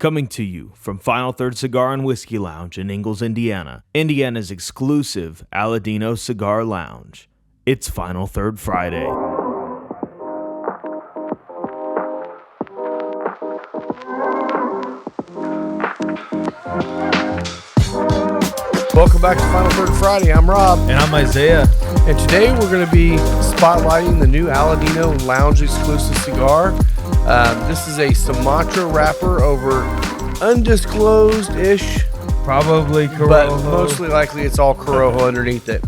Coming to you from Final Third Cigar and Whiskey Lounge in Ingalls, Indiana, Indiana's exclusive Aladino Cigar Lounge. It's Final Third Friday. Welcome back to Final Third Friday. I'm Rob. And I'm Isaiah. And today we're going to be spotlighting the new Aladino Lounge exclusive cigar. This is a Sumatra wrapper over undisclosed-ish. Probably Corojo. But mostly likely it's all Corojo underneath it.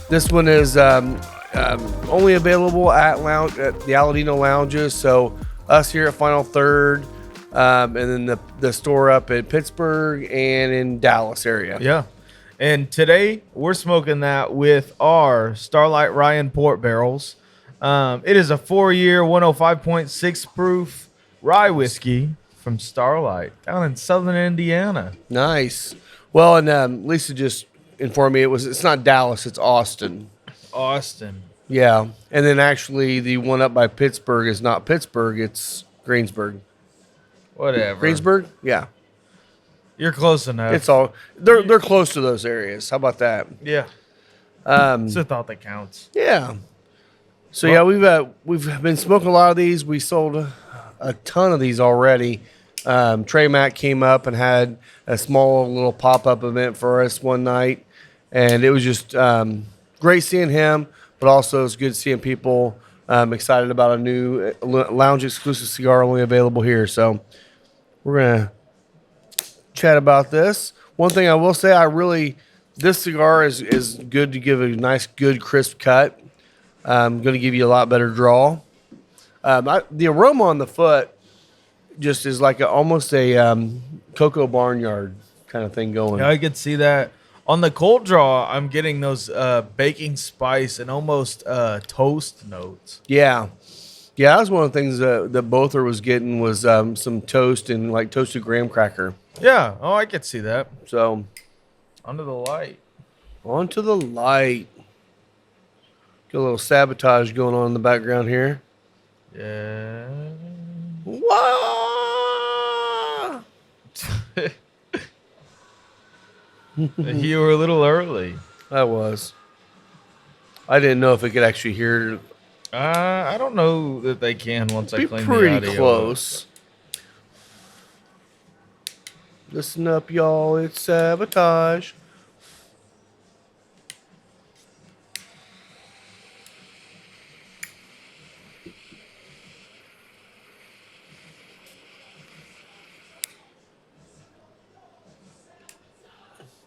This one is only available at the Aladino Lounges. So us here at Final Third, and then the store up in Pittsburgh and in Dallas area. Yeah. And today we're smoking that with our Starlight Ryan Port Barrels. It is a 4-year, 105.6 proof rye whiskey from Starlight down in southern Indiana. Nice. Well, and Lisa just informed me it's not Dallas, it's Austin. Austin. Yeah. And then actually the one up by Pittsburgh is not Pittsburgh, it's Greensburg. Whatever. Greensburg? Yeah. You're close enough. It's all they're close to those areas. How about that? Yeah. It's a thought that counts. Yeah. So yeah, we've been smoking a lot of these. We sold a ton of these already. Trey Mack came up and had a small little pop-up event for us one night, and it was just great seeing him, but also it's good seeing people excited about a new lounge exclusive cigar only available here. So we're gonna chat about this. One thing I will say, this cigar is good to give a nice, good, crisp cut. Going to give you a lot better draw. The aroma on the foot just is like almost a Cocoa Barnyard kind of thing going. Yeah, I could see that. On the cold draw, I'm getting those baking spice and almost toast notes. Yeah. Yeah, that was one of the things that Bother was getting was some toast and like toasted graham cracker. Yeah. Oh, I could see that. So, Under the light. onto the light. Got a little sabotage going on in the background here. Yeah. Whoa! You were a little early. I was. I didn't know if it could actually hear. I don't know that they can once I Be clean the pretty audio. close. Listen up, y'all. It's sabotage.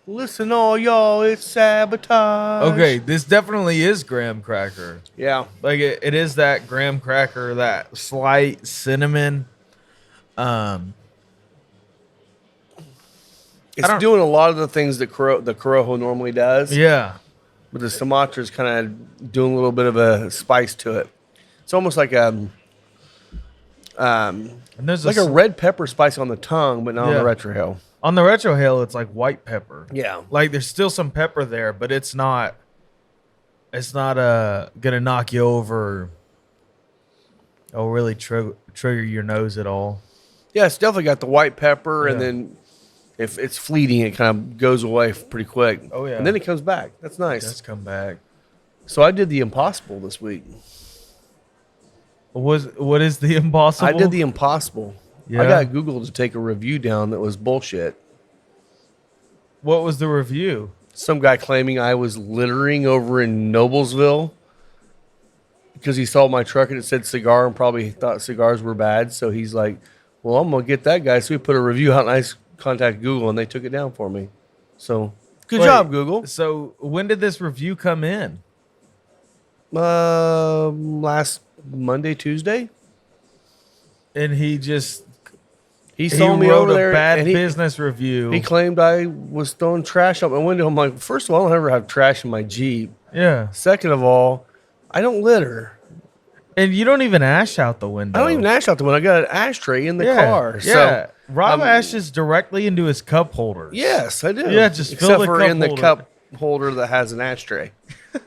Listen, all y'all. It's sabotage. Okay, this definitely is graham cracker. Yeah. Like it is that graham cracker, that slight cinnamon. It's doing a lot of the things that the Corojo normally does. Yeah. But the Sumatra is kind of doing a little bit of a spice to it. It's almost like a And there's a red pepper spice on the tongue, but not on the retrohale. On the retrohale, it's like white pepper. Yeah. Like there's still some pepper there, but it's not gonna knock you over or really trigger your nose at all. Yeah, it's definitely got the white pepper, and Yeah. then if it's fleeting, it kind of goes away pretty quick. Oh, yeah. And then it comes back. That's nice. Let's come back. So I did the impossible this week. What is the impossible? I did the impossible. Yeah. I got Google to take a review down that was bullshit. What was the review? Some guy claiming I was littering over in Noblesville because he saw my truck and it said cigar and probably thought cigars were bad. So he's like, well, I'm going to get that guy. So he put a review out and I contacted Google and they took it down for me. So good job, Google. So when did this review come in? Last Monday, Tuesday. And he saw me wrote over there a bad and business review. He claimed I was throwing trash out my window. I'm like, first of all, I don't ever have trash in my Jeep. Yeah. Second of all, I don't litter. And you don't even ash out the window. I don't even ash out the window. I got an ashtray in the car. Yeah. So, Rob ashes directly into his cup holders. yes, I do. Yeah, just fill except the for cup in the holder. cup holder that has an ashtray.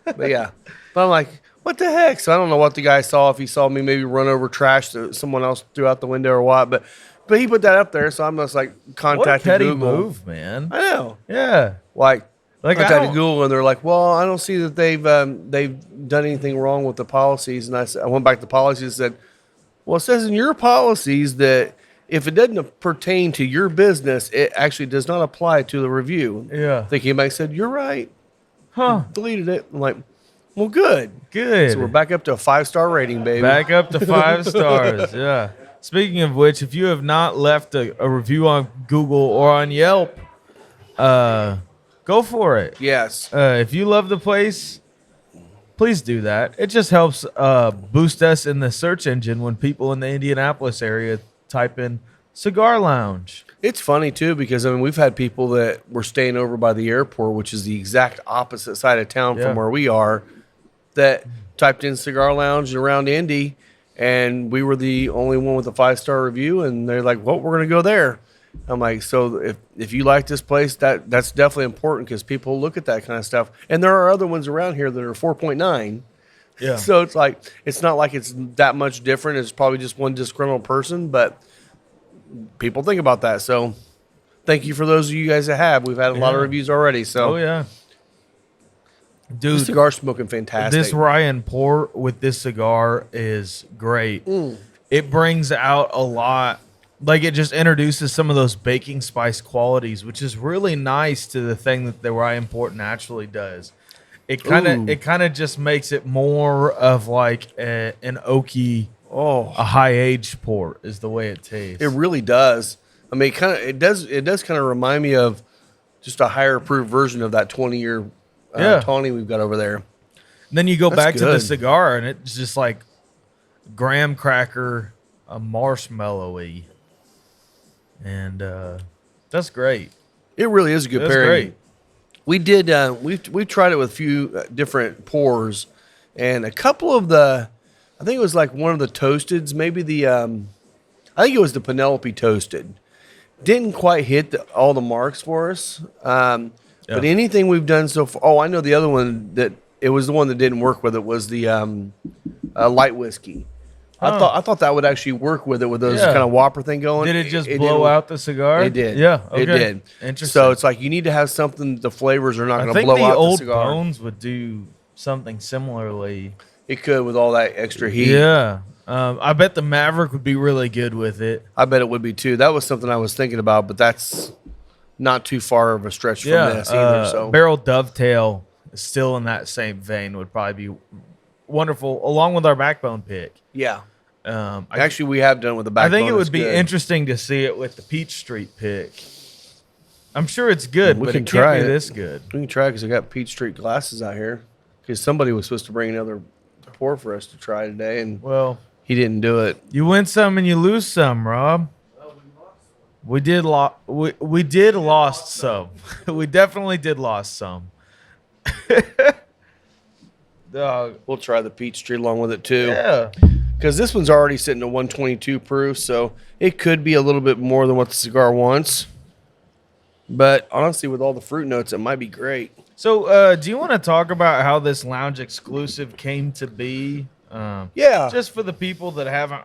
But yeah, but I'm like, what the heck? So I don't know what the guy saw. If he saw me maybe run over trash that someone else threw out the window or what. But But he put that up there, so I'm just like What a contacted petty Google. move, man. I know. Yeah. Like Like, I contacted don't- Google, and they're like, "Well, I don't see that they've done anything wrong with the policies." And I went back to policies and said, "Well, it says in your policies that if it doesn't pertain to your business, it actually does not apply to the review." Yeah. They came back and said, "You're right." Huh. Deleted it. I'm like, "Well, good." Good. So we're back up to a 5-star rating, baby. Back up to 5 stars. Yeah. Speaking of which, if you have not left a review on Google or on Yelp, go for it. Yes. If you love the place, please do that. It just helps boost us in the search engine when people in the Indianapolis area type in cigar lounge. It's funny too because I mean we've had people that were staying over by the airport, which is the exact opposite side of town Yeah. from where we are, that typed in cigar lounge around Indy, and we were the only one with a 5-star review, and they're like, "Well, we're gonna go there." I'm like, so if you like this place, that's definitely important because people look at that kind of stuff, and there are other ones around here that are 4.9. Yeah. So it's like it's not like it's that much different. It's probably just one disgruntled person, but people think about that. So thank you for those of you guys that have. We've had a lot of Yeah. reviews already. So Oh yeah. the Dude, cigar smoking fantastic. this Ryan pour with this cigar is great. Mm. It brings out a lot. Like, it just introduces some of those baking spice qualities, which is really nice to the thing that the Ryan port naturally does. It Ooh. kind of just makes it more of like an oaky, Oh, a high aged port is the way it tastes. it really does. I mean, it does kind of remind me of just a higher proof version of that 20-year Yeah. Tawny we've got over there. Then you go That's back to the good. cigar, and it's just like graham cracker, a marshmallowy, and that's great. It really is a good That's pairing. great. We did. We've tried it with a few different pours, and a couple of the. I think it was like one of the toasteds, maybe the. I think it was the Penelope toasted. Didn't quite hit all the marks for us. But Yeah. anything we've done so far. Oh, I know the other one that it was the one that didn't work with it was the light whiskey. Huh. I thought that would actually work with it with those Yeah. kind of whopper thing going. Did it just didn't blow work. out the cigar? It did. Yeah, okay. It did. Interesting. So it's like you need to have something. The flavors are not I going to think blow the out old the cigar. bones would do something similarly. It could with all that extra heat. Yeah. I bet the Maverick would be really good with it. I bet it would be too. That was something I was thinking about, but that's not too far of a stretch from this either. So Barrel Dovetail is still in that same vein. Would probably be wonderful, along with our Backbone pick. yeah, I actually we have done it with the back. think it would be interesting to see it with the Peach Street pick. I'm sure it's good, We but can it can't try be it. this good. We can try because I got Peach Street glasses out here because somebody was supposed to bring another pour for us to try today, and Well, he didn't do it. you win some and you lose some, Rob. We did we did lost some. We definitely did lost some. Dog. We'll try the Peach Street along with it too. Yeah. Because this one's already sitting at 122 proof, so it could be a little bit more than what the cigar wants. But honestly, with all the fruit notes, it might be great. So, do you want to talk about how this lounge exclusive came to be? Yeah. Just for the people that haven't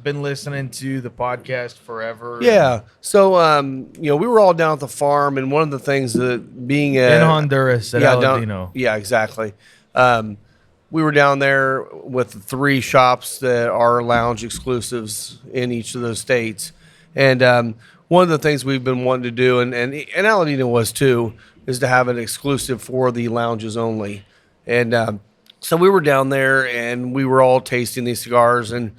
been listening to the podcast forever. Yeah. So, we were all down at the farm, and one of the things that being In Honduras at Aladino. Yeah, exactly. We were down there with the 3 shops that are lounge exclusives in each of those states. And one of the things we've been wanting to do, and Aladino was too, is to have an exclusive for the lounges only. And so we were down there, and we were all tasting these cigars, and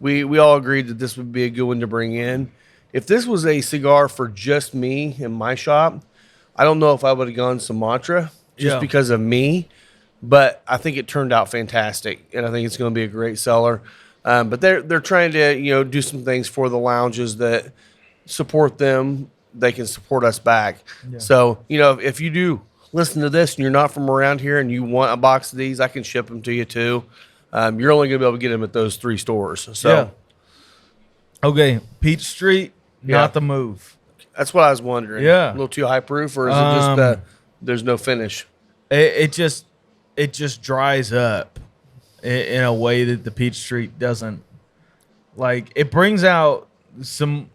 we all agreed that this would be a good one to bring in. If this was a cigar for just me in my shop, I don't know if I would have gone Sumatra just Yeah. because of me. But I think it turned out fantastic, and I think it's going to be a great seller. But they're trying to do some things for the lounges that support them. They can support us back. Yeah. So if you do listen to this and you're not from around here and you want a box of these, I can ship them to you too. You're only going to be able to get them at those 3 stores. So Yeah. Okay, Peach Street, Yeah. not the move. that's what I was wondering. Yeah. A little too high proof, or is it just there's no finish? It just dries up in a way that the Peach Street doesn't. Like, it brings out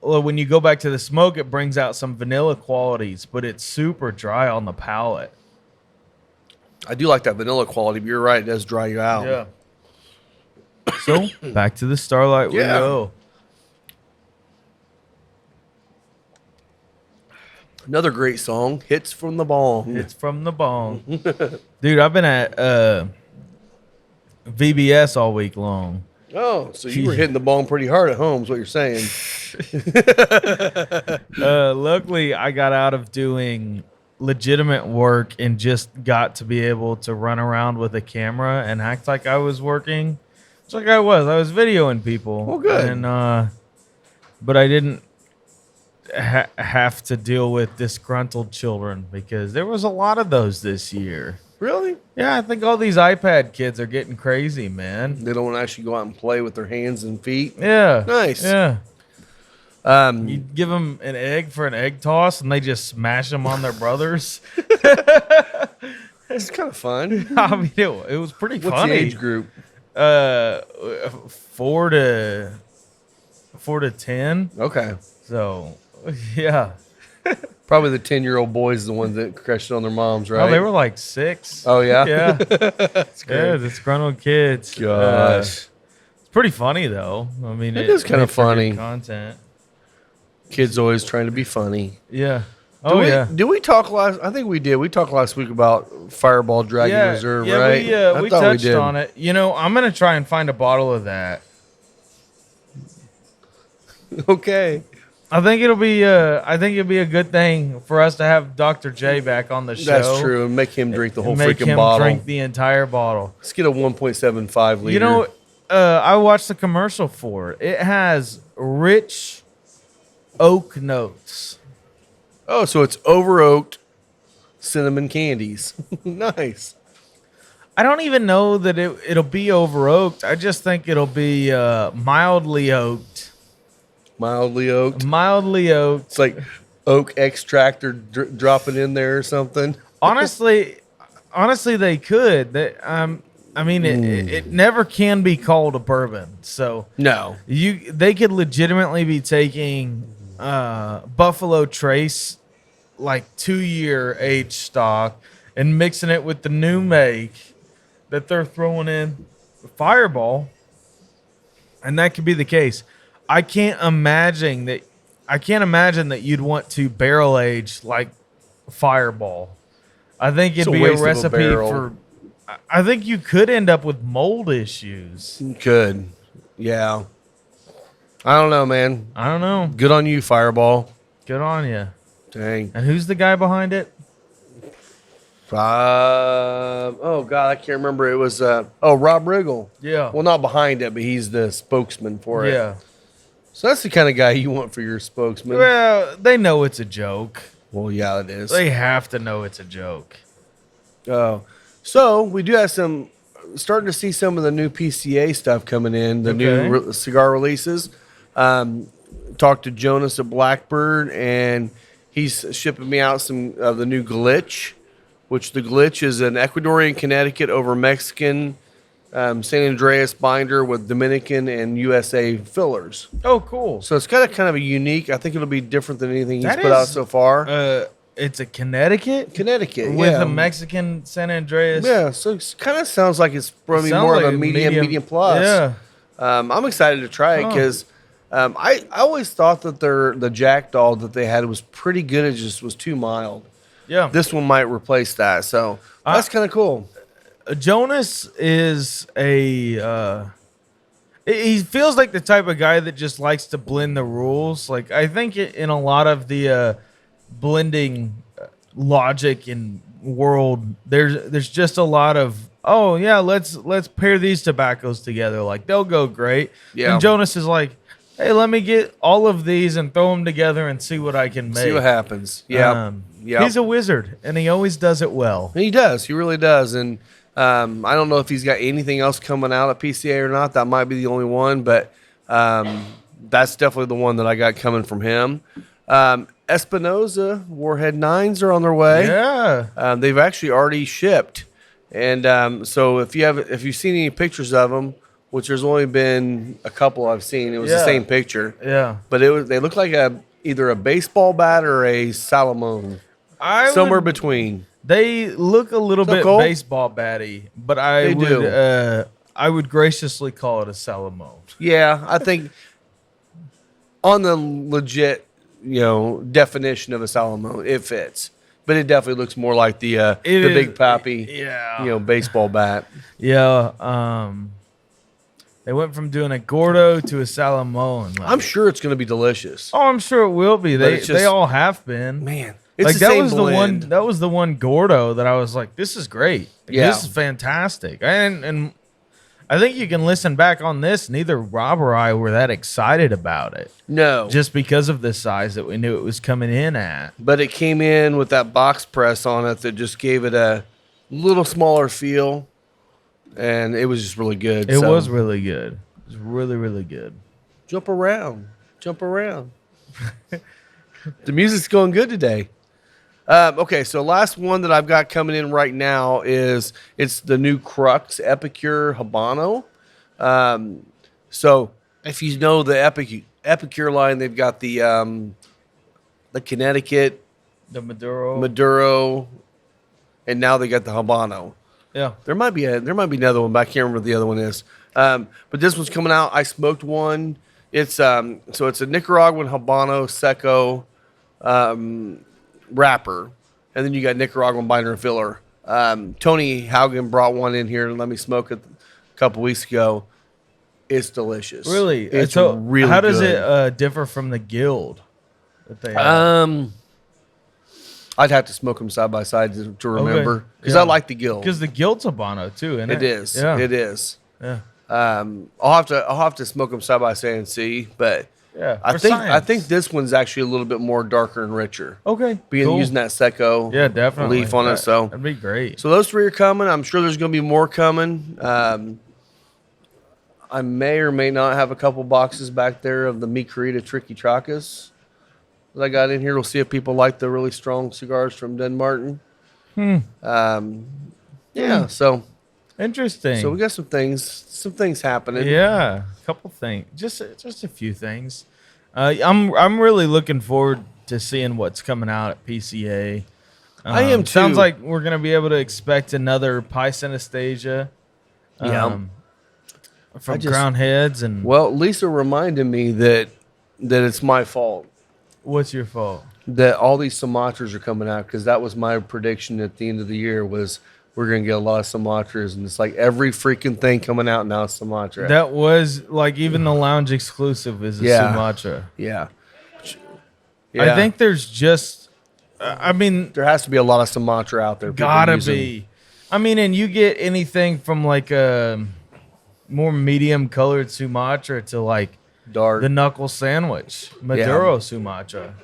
when you go back to the smoke, it brings out some vanilla qualities, but it's super dry on the palate. I do like that vanilla quality, but you're right. It does dry you out. Yeah. So back to the Starlight we Yeah. go. Another great song, Hits from the Bong. It's from the bong. Dude, I've been at VBS all week long. Oh, so you were hitting the bong pretty hard at home is what you're saying. Luckily, I got out of doing legitimate work and just got to be able to run around with a camera and act like I was working. It's like I was videoing people. Well, good. And but I didn't have to deal with disgruntled children because there was a lot of those this year. Really? Yeah, I think all these iPad kids are getting crazy, man. They don't want to actually go out and play with their hands and feet. Yeah. Nice. Yeah. Um, You give them an egg for an egg toss, and they just smash them on their brothers. it's kind of fun. I mean, it was pretty What's funny. the age group? 4 to 10. Okay. So, yeah. Probably the 10-year-old boys, the ones that crushed it on their moms, right? Oh, they were like 6. Oh, yeah? Yeah. That's great. Yeah, disgruntled kids. Gosh. It's pretty funny though. I mean, It is kinda makes for good funny. content. Kids always trying to be funny. Yeah. Oh Did yeah. Did we talk last? I think we did. We talked last week about Fireball Dragon Reserve, right? We touched on it. You know, I'm gonna try and find a bottle of that. Okay. I think it'll be a good thing for us to have Dr. J back on the show. That's true. And make him drink the whole and make freaking him bottle. drink the entire bottle. Let's get a 1.75 liter. You know, I watched the commercial for it. It has rich oak notes. Oh, so it's over oaked cinnamon candies. Nice. I don't even know that it'll be over oaked. I just think it'll be mildly oaked. Mildly oaked. Mildly oaked. It's like oak extract or dropping in there or something. Honestly, they could. I mean, it never can be called a bourbon. So No. they could legitimately be taking Buffalo Trace, like 2-year age stock, and mixing it with the new make that they're throwing in Fireball, and that could be the case. I can't imagine that you'd want to barrel age like Fireball. I think it'd It's a be a waste of a recipe barrel. for. I think you could end up with mold issues. Could. Yeah. I don't know, man. I don't know. Good on you, Fireball. Good on you. Dang. And who's the guy behind it? Oh God, I can't remember. It was Rob Riggle. Yeah. Well, not behind it, but he's the spokesman for it. Yeah. So that's the kind of guy you want for your spokesman. Well, they know it's a joke. Well, yeah, it is. They have to know it's a joke. Oh, so we do have starting to see some of the new PCA stuff coming in. The new Okay. cigar releases. Talked to Jonas at Blackbird, and he's shipping me out some of the new Glitch, which the Glitch is an Ecuadorian Connecticut over Mexican San Andreas binder with Dominican and USA fillers. Oh, cool. So it's got a kind of a unique. I think it'll be different than anything he's That put out is- so far. It's a Connecticut Connecticut with yeah. a Mexican San Andreas. Yeah, so it kind of sounds like it's probably Sounds more like of a medium plus. Yeah. I'm excited to try it Oh. because I always thought that the Jackdaw that they had was pretty good. It just was too mild. Yeah. This one might replace that, so that's kind of cool. Jonas is he feels like the type of guy that just likes to blend the rules. Like I think in a lot of the blending logic and world, there's just a lot of let's pair these tobaccos together. Like they'll go great. Yeah. And Jonas is like, hey, let me get all of these and throw them together and see what I can make. See what happens. Yeah, yeah. He's a wizard, and he always does it well. He does. He really does. And I don't know if he's got anything else coming out at PCA or not. That might be the only one, but that's definitely the one that I got coming from him. Espinosa Warhead 9s are on their way. Yeah. They've actually already shipped. And so if you've seen any pictures of them, which there's only been a couple I've seen. It was the Yeah. same picture, Yeah. but they looked like either a baseball bat or a Salomon, I somewhere would- between. They look a little So bit cool. baseball batty, but They do. I would graciously call it a Salomon. Yeah, I think on the legit, definition of a Salomon, it fits. But it definitely looks more like the Big Pappy, Yeah. baseball bat. Yeah. They went from doing a Gordo to a Salomon. Like- I'm sure it's going to be delicious. oh, I'm sure it will be. They it's just- they all have been. Man, it's Like the that same was blend. the was the one Gordo that I was like, this is great. Like, Yeah. This is fantastic. And I think you can listen back on this. Neither Rob or I were that excited about it, No, just because of the size that we knew it was coming in at. but it came in with that box press on it that just gave it a little smaller feel, and it was just really good. It So, was really good. It was really, really good. jump around. The music's going good today. Okay, so last one that I've got coming in right now it's the new Crux Epicure Habano. So if you know the Epicure line, they've got the Connecticut, The Maduro. Maduro, and now they got the Habano. yeah. There might be another one, but I can't remember what the other one is. But this one's coming out. I smoked one. It's it's a Nicaraguan Habano Seco wrapper, and then you got Nicaraguan binder and filler. Tony Haugen brought one in here and let me smoke it a couple weeks ago. It's delicious. Really? It's so really how does good. it differ from the Guild that they have? I'd have to smoke them side by side to remember because Yeah. I like the Guild. Because the Guild's Habano too, isn't it? It is. Yeah. It is. Yeah. I'll have to smoke them side by side and see, but Yeah. I for think science. this one's actually a little bit more darker and richer. Okay. Being cool. using that Seco Yeah, definitely. leaf on it. So That'd be great. those three are coming. I'm sure there's going to be more coming. I may or may not have a couple boxes back there of the Mi Querida Tricky Tracas that I got in here. We'll see if people like the really strong cigars from Dunmartin. Yeah, so Interesting. we got some things happening. Yeah, a couple things, just a few things. I'm really looking forward to seeing what's coming out at PCA. I am Sounds too. like we're gonna be able to expect another Pi Synesthesia. Yeah. From just- Crown Heads and Well, Lisa reminded me that it's my fault what's your fault? that all these Sumatras are coming out because that was my prediction at the end of the year was we're going to get a lot of Sumatras, and it's like every freaking thing coming out now is Sumatra. That was like even the lounge exclusive is a Yeah. Sumatra. yeah. I think there's just, I mean, there has to be a lot of Sumatra out there. people gotta using. be. I mean, and you get anything from like a more medium colored Sumatra to like dark. the knuckle sandwich, Maduro Sumatra.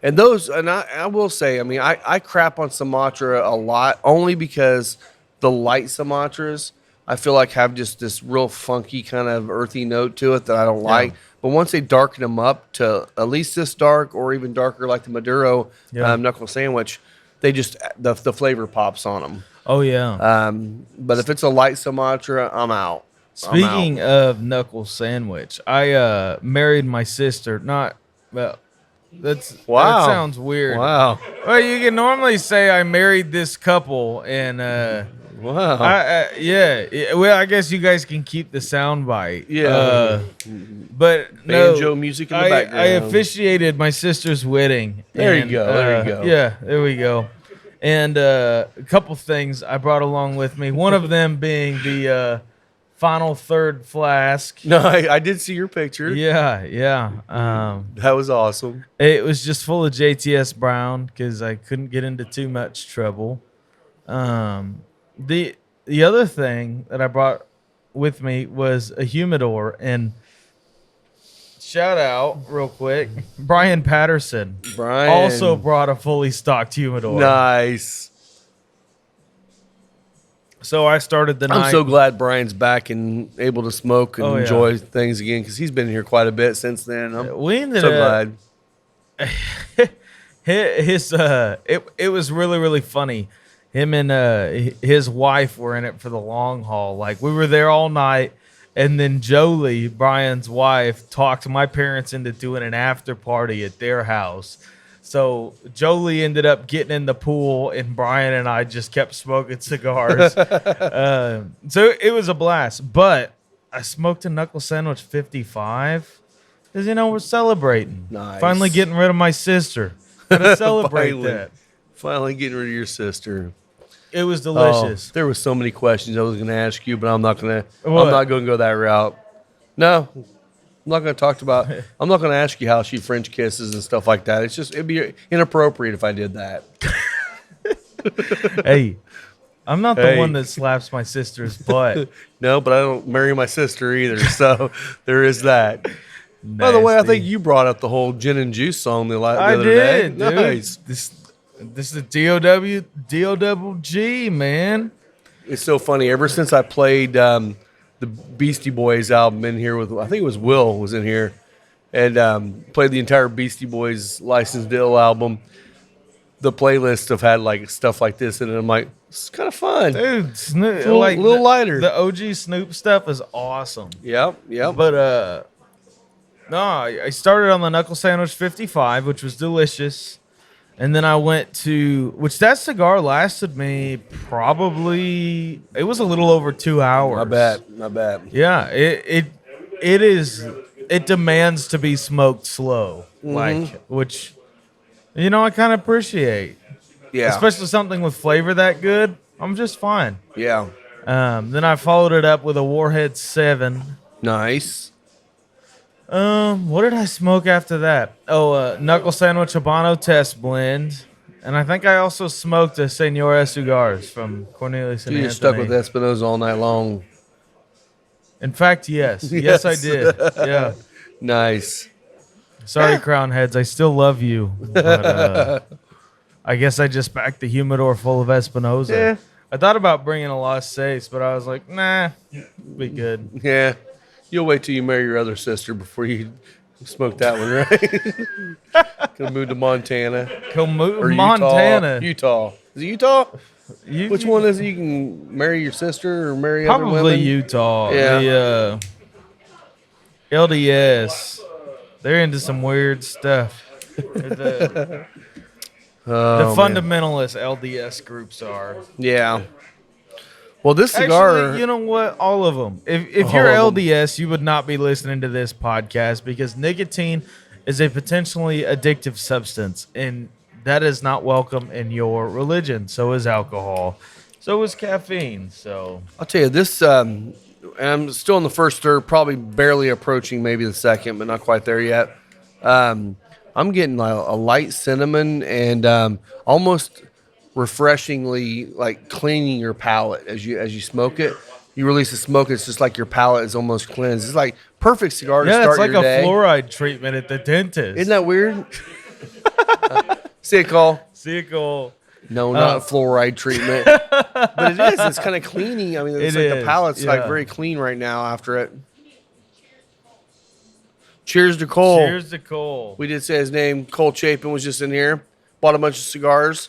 And those, and I will say, I mean, I crap on Sumatra a lot only because the light Sumatras I feel like have just this real funky kind of earthy note to it that I don't like. But once they darken them up to at least this dark or even darker, like the Maduro knuckle sandwich, they just the flavor pops on them. Oh yeah. But if it's a light Sumatra, I'm out. Speaking of knuckle sandwich, I married my sister. Not well. That Wow. sounds weird. Wow. Well, you can normally say I married this couple, and Wow. yeah. Well, I guess you guys can keep the sound bite. Yeah. But no, Banjo music in the I background. officiated my sister's wedding. There you and, go, there you go. Yeah, there we go. And a couple things I brought along with me. One of them being the final third flask. No, I did see your picture. Yeah. That was awesome. It was just full of JTS Brown because I couldn't get into too much trouble. The other thing that I brought with me was a humidor, and shout out real quick, Brian Patterson Brian. also brought a fully stocked humidor. Nice. So I started the night. I'm so glad Brian's back and able to smoke and Oh, yeah. enjoy things again because he's been here quite a bit since then. I'm we ended so up glad. it was really, really funny. Him and his wife were in it for the long haul. Like we were there all night, And then Jolie, Brian's wife, talked my parents into doing an after party at their house. So Jolie ended up getting in the pool, and Brian and I just kept smoking cigars. So it was a blast. But I smoked a knuckle sandwich 55 because, we're celebrating. Nice. Finally getting rid of my sister. Gotta celebrate Finally. that. Finally getting rid of your sister. It was delicious. There was so many questions I was going to ask you, but I'm not going to. What? I'm not going to go that route. No, I'm not going to talk about. I'm not going to ask you how she French kisses and stuff like that. It'd be inappropriate if I did that. Hey, I'm not the one that slaps my sister's butt. No, but I don't marry my sister either. So there is that. By the way, I Nasty. think you brought up the whole gin and juice song the I other did, day. dude. Nice. This is D-O-double-G, man. It's so funny. Ever since I played the Beastie Boys album in here with, I think it was Will was in here, and played the entire Beastie Boys Licensed Ill album, the playlists have had like stuff like this, and I'm like, it's kind of fun. Dude, Snoop, a little lighter. The OG Snoop stuff is awesome. Yep. But no, I started on the Knuckle Sandwich 55, which was delicious. And then I went to, which that cigar lasted me probably, it was a little over 2 hours. Not bad. Yeah, it demands to be smoked slow, like, which, I kind of appreciate. Yeah. Especially something with flavor that good. I'm just fine. Yeah. Then I followed it up with a Warhead 7. Nice. What did I smoke after that? Oh, Knuckle Sandwich Habano Test Blend. And I think I also smoked a Senora Cigars from Cornelius and You Anthony. just stuck with Espinosa all night long. In fact, yes. Yes, I did. Yeah. Nice. Sorry, Crown Heads. I still love you. But, I guess I just packed the humidor full of Espinosa. Yeah. I thought about bringing a Los Seis, but I was like, nah, be good. Yeah. You'll wait till you marry your other sister before you smoke that one, right? Gonna move to Montana. Or Montana. Utah. Is it Utah? You- Which one is it? You can marry your sister or marry other Probably women? Utah. Yeah. The LDS. They're into some weird stuff. The Oh, man. fundamentalist LDS groups are. Yeah. Well, this cigar. Actually, you know what? All of them. If you're LDS, you would not be listening to this podcast because nicotine is a potentially addictive substance, and that is not welcome in your religion. So is alcohol. So is caffeine. So I'll tell you this. I'm still in the first third, probably barely approaching maybe the second, but not quite there yet. I'm getting a light cinnamon and almost refreshingly like cleaning your palate as you smoke it. You release the smoke, it's just like your palate is almost cleansed. It's like perfect cigar to yeah, start it's like your a day. fluoride treatment at the dentist. Isn't that weird? See it, Cole? Sickle. No, not a fluoride treatment. But it is. It's kind of cleaning. I mean, it's It like the is, palate's like yeah. very clean right now after it. Cheers to Cole. Cheers to Cole. We did say his name. Cole Chapin was just in here. Bought a bunch of cigars.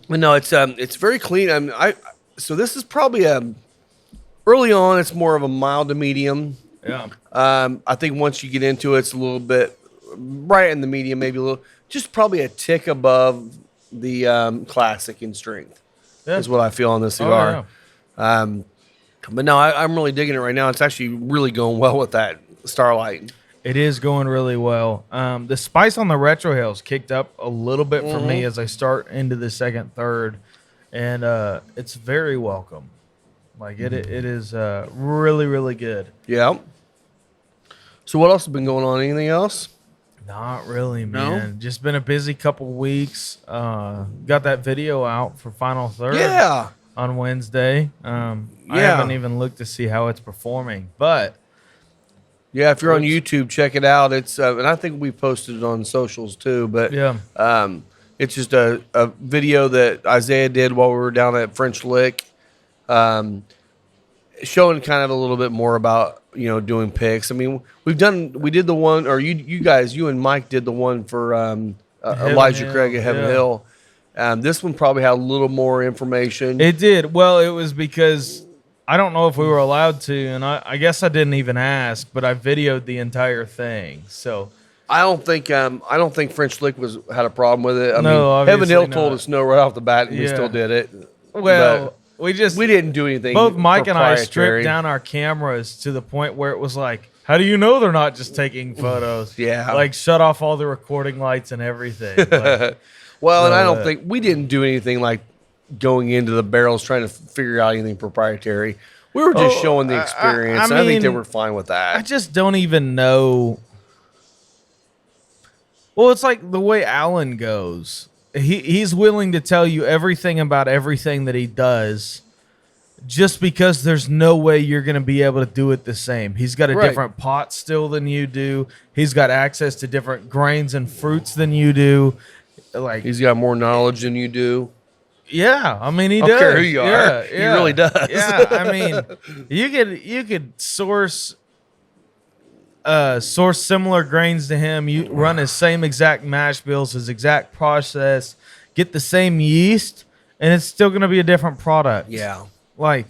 But no, it's very clean. So this is probably early on. It's more of a mild to medium. Yeah. I think once you get into it, it's a little bit right in the medium, maybe a little, just probably a tick above the classic in strength. Yeah. Is what I feel on this cigar. But no, I'm really digging it right now. It's actually really going well with that Starlight. It is going really well. The spice on the retrohales kicked up a little bit for me as I start into the second, third, and it's very welcome. Like it is really, really good. Yeah. So what else has been going on? Anything else? Not really, man. Just been a busy couple weeks. Got that video out for Final Third. Yeah. On Wednesday. I haven't even looked to see how it's performing, but Yeah, if you're on YouTube, check it out. It's and I think we posted it on socials too. But yeah, it's just a video that Isaiah did while we were down at French Lick, showing kind of a little bit more about doing picks. I mean, we did the one, or you guys, you and Mike did the one for Elijah Hill, Craig at Heaven yeah. Hill, This one probably had a little more information. It did. Well, it was because I don't know if we were allowed to, and I guess I didn't even ask, but I videoed the entire thing. So I don't think French Lick had a problem with it. I No, mean, Heaven Hill obviously told not. us no right off the bat, and we Yeah. still did it. well, But we didn't do anything. both Mike and I stripped proprietary. down our cameras to the point where it was like, how do you know they're not just taking photos? Yeah. Like shut off all the recording lights and everything. Like, Well, and I don't So, think we didn't do anything like going into the barrels trying to figure out anything proprietary. We were just Oh, showing the I experience. and I think they mean, were fine with I that. just don't even know. Well, it's like the way Alan goes. He's willing to tell you everything about everything that he does just because there's no way you're going to be able to do it the same. He's got a Right. different pot still than you do. He's got access to different grains and fruits than you do. Like, He's got more knowledge than you do. yeah, I mean he I does. don't care who you are. Yeah, He yeah. really does. Yeah, I mean, you could source similar grains to him. You run his same exact mash bills, his exact process, get the same yeast, and it's still going to be a different product. Yeah. Like,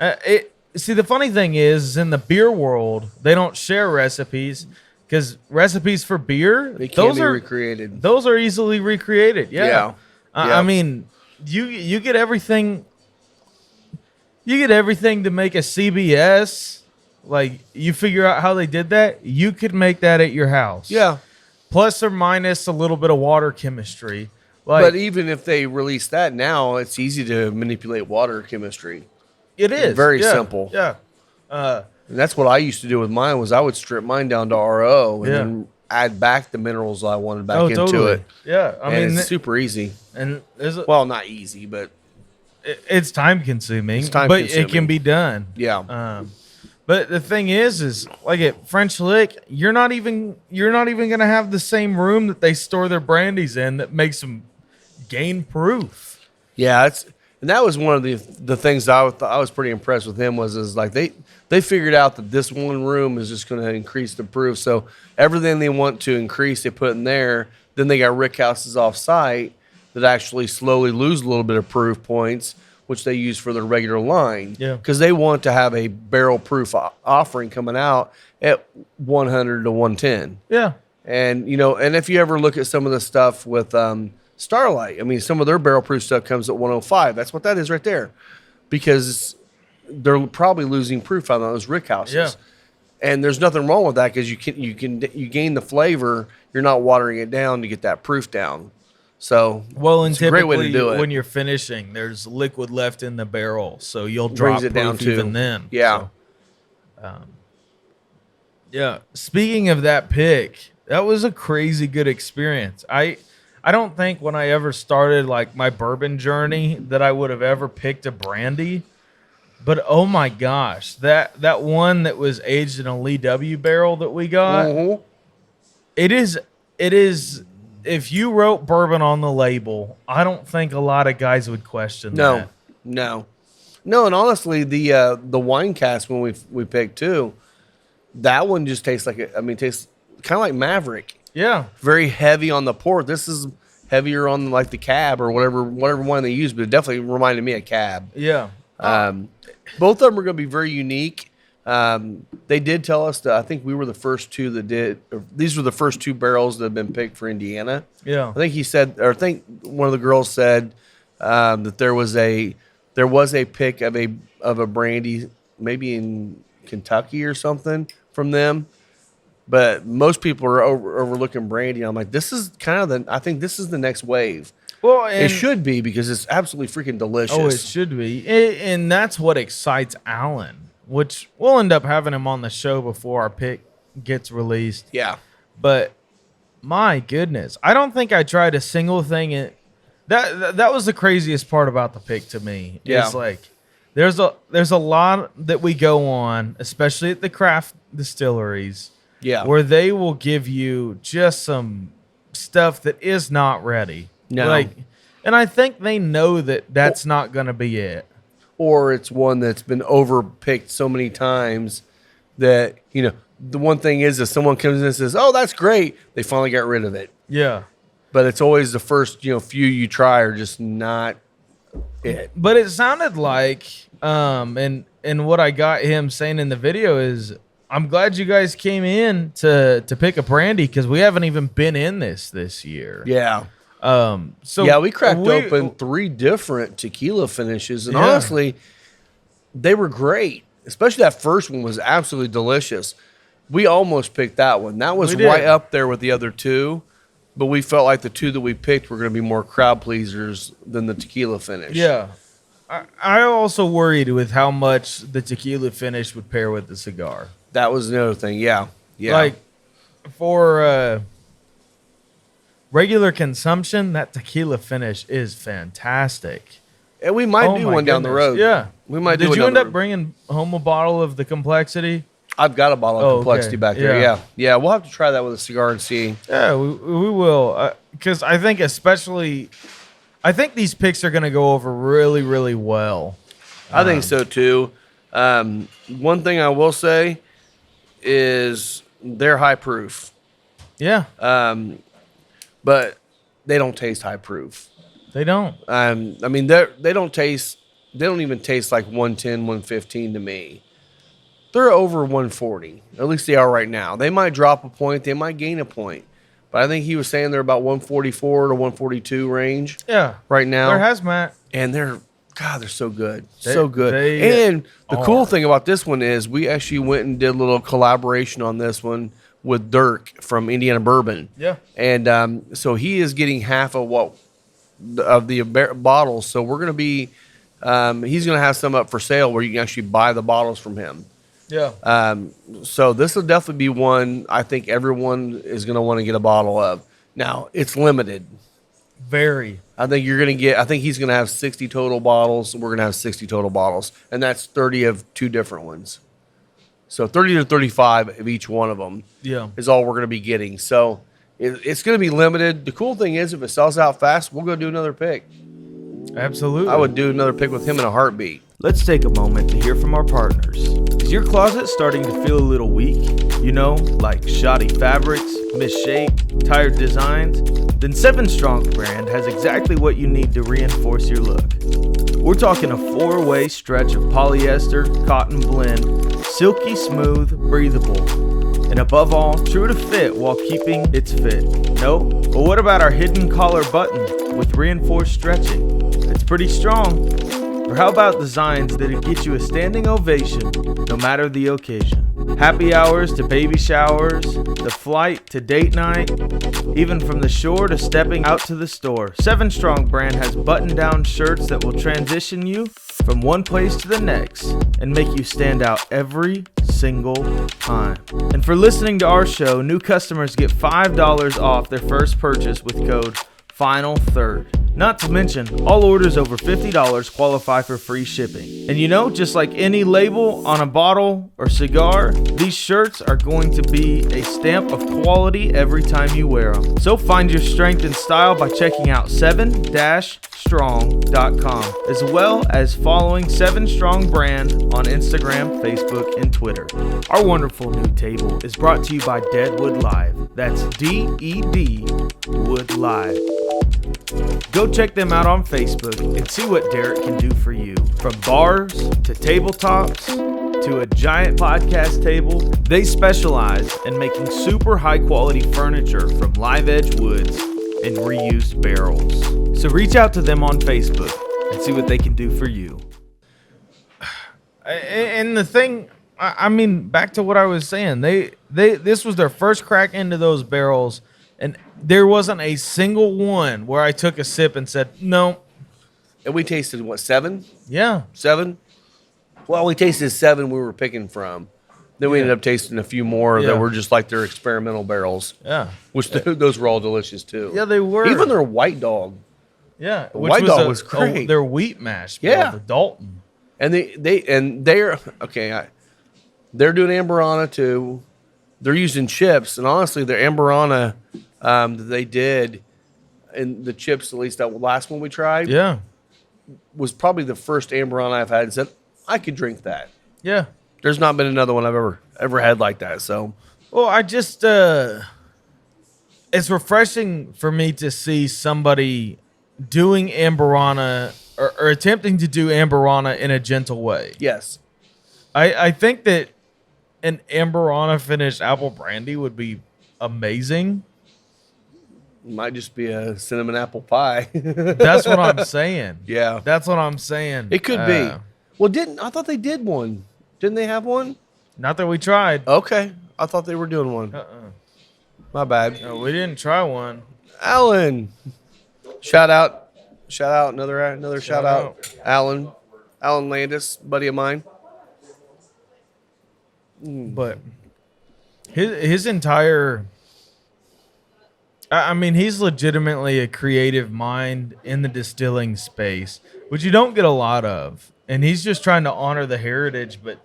it. See, the funny thing is, in the beer world, they don't share recipes because recipes for beer, They can't those be are recreated. those are easily recreated. Yeah. Yeah. I Yeah. mean, you get everything. You get everything to make a CBS. Like, you figure out how they did that. You could make that at your house. Yeah. Plus or minus a little bit of water chemistry. Like, But even if they release that now, it's easy to manipulate water chemistry. it is very yeah, simple. Yeah. And that's what I used to do with mine was I would strip mine down to RO and Yeah. then add back the minerals I wanted back Oh, into totally. it. Yeah. I And mean, it's super easy. and there's a, Well, not easy, but it's time consuming, It's time but it consuming. can be done. yeah. But the thing is like at French Lick, you're not even gonna have the same room that they store their brandies in that makes them gain proof. Yeah, and that was one of the things I was pretty impressed with him is like they figured out that this one room is just going to increase the proof. So everything they want to increase, they put in there. Then they got rick houses off site that actually slowly lose a little bit of proof points, which they use for their regular line. Yeah. Because they want to have a barrel proof offering coming out at 100 to 110. Yeah. And and if you ever look at some of the stuff with Starlight, I mean, some of their barrel proof stuff comes at 105. That's what that is right there, because they're probably losing proof on those rick houses. Yeah. And there's nothing wrong with that because you gain the flavor. You're not watering it down to get that proof down. So Well, and it's a great way to typically do it. when you're finishing, there's liquid left in the barrel, so you'll Brings drop it down proof even too. then. Yeah. So, yeah. Speaking of that pick, that was a crazy good experience. I don't think when I ever started like my bourbon journey that I would have ever picked a brandy. But oh my gosh, that one that was aged in a Lee W barrel that we got, Mhm. it is if you wrote bourbon on the label, I don't think a lot of guys would question that. No. And honestly, the wine cast when we picked too, that one just tastes tastes kind of like Maverick. Yeah. Very heavy on the port. This is heavier on like the cab or whatever wine they use, but it definitely reminded me of cab. Yeah. Both of them are going to be very unique. They did tell us that I think we were the first two that did. Or these were the first two barrels that have been picked for Indiana. Yeah. I think he said, or I think one of the girls said that there was a pick of a brandy maybe in Kentucky or something from them. But most people are overlooking brandy. I'm like, this is kind of I think this is the next wave. Well, It should be because it's absolutely freaking delicious. Oh, it should be. And that's what excites Alan, which we'll end up having him on the show before our pick gets released. Yeah. But my goodness, I don't think I tried a single thing. That was the craziest part about the pick to me. Yeah. It's like there's a lot that we go on, especially at the craft distilleries, Yeah. where they will give you just some stuff that is not ready. No. And I think they know that that's not going to be it. Or it's one that's been overpicked so many times that, the one thing is if someone comes in and says, oh, that's great, they finally got rid of it. Yeah. but it's always the first few you try are just not it. But it sounded like, and what I got him saying in the video is, I'm glad you guys came in to pick a brandy because we haven't even been in this year. Yeah. So yeah, we cracked open 3 different tequila finishes, and Yeah. honestly, they were great. Especially that first one was absolutely delicious. We almost picked that one. That was We did. right up there with the other 2, but we felt like the 2 that we picked were going to be more crowd pleasers than the tequila finish. Yeah. I also worried with how much the tequila finish would pair with the cigar. That was another thing. Yeah. Yeah. Like for regular consumption, that tequila finish is fantastic. and we might Oh do my one down the goodness. road. Yeah. We might do Did one you down end the up road. bringing home a bottle of the complexity? I've got a bottle of Oh, complexity okay. back there. Yeah. Yeah. Yeah. We'll have to try that with a cigar and see. Yeah, we will. Because I think these picks are going to go over really, really well. I think so too. One thing I will say is they're high proof, Yeah, but they don't taste high proof. they don't. I mean, they don't even taste like 110, 115 to me. They're over 140. At least they are right now. They might drop a point. They might gain a point. But I think he was saying they're about 144 to 142 range Yeah. right now. They're hazmat. And they're so good. They- So good. they And the are. cool thing about this one is we actually went and did a little collaboration on this one with Dirk from Indiana Bourbon. Yeah. And so he is getting half of the bottles. So we're going to be he's going to have some up for sale where you can actually buy the bottles from him. Yeah. So this will definitely be one I think everyone is going to want to get a bottle of. Now, it's limited. Very. I think he's going to have 60 total bottles. We're going to have 60 total bottles. And that's 30 of 2 different ones. So 30 to 35 of each one of them Yeah. is all we're going to be getting. So it's going to be limited. The cool thing is if it sells out fast, we'll go do another pick. Absolutely. I would do another pick with him in a heartbeat. Let's take a moment to hear from our partners. Is your closet starting to feel a little weak? Like shoddy fabrics, misshaped, tired designs? Then 7 Strong brand has exactly what you need to reinforce your look. We're talking a 4-way stretch of polyester, cotton blend, silky smooth, breathable, and above all, true to fit while keeping its fit. No? But what about our hidden collar button with reinforced stretching? It's pretty strong. Or how about designs that'll get you a standing ovation no matter the occasion? Happy hours to baby showers, the flight to date night, even from the shore to stepping out to the store. 7 Strong brand has button-down shirts that will transition you from one place to the next and make you stand out every single time. And for listening to our show, new customers get $5 off their first purchase with code FINAL3rd. Not to mention, all orders over $50 qualify for free shipping. And just like any label on a bottle or cigar, these shirts are going to be a stamp of quality every time you wear them. So find your strength and style by checking out 7-strong.com, as well as following 7 Strong brand on Instagram, Facebook, and Twitter. Our wonderful new table is brought to you by Deadwood Live. That's D-E-D Wood Live. Go check them out on Facebook and see what Derek can do for you. From bars to tabletops to a giant podcast table, they specialize in making super high quality furniture from live edge woods and reused barrels. So reach out to them on Facebook and see what they can do for you. And the thing, I mean, back to what I was saying, this was their first crack into those barrels, and there wasn't a single one where I took a sip and said, no. And we tasted, 7? Yeah. 7? Well, we tasted 7 we were picking from. Then we ended up tasting a few more Yeah. that were just like their experimental barrels, Yeah. which those were all delicious too. Yeah, they were. Even their White Dog. Yeah. White Dog was great. Their wheat mash. Yeah. The Dalton. And they're okay. They're doing Amberana too. They're using chips, and honestly, their Amberana that they did, and the chips, at least that last one we tried, Yeah. was probably the first Amberana I've had and said I could drink that. Yeah. There's not been another one I've ever had like that. So Well, I just it's refreshing for me to see somebody doing Amberana or attempting to do Amberana in a gentle way. Yes. I think that an Amberana finished apple brandy would be amazing. Might just be a cinnamon apple pie. That's what I'm saying. Yeah. That's what I'm saying. It could be. Well, I thought they did one. Didn't they have one? Not that we tried. Okay. I thought they were doing one. My bad. No, we didn't try one. Alan. Shout out. Another shout out. Alan Landis, buddy of mine. But his entire, I mean, he's legitimately a creative mind in the distilling space, which you don't get a lot of. And he's just trying to honor the heritage, but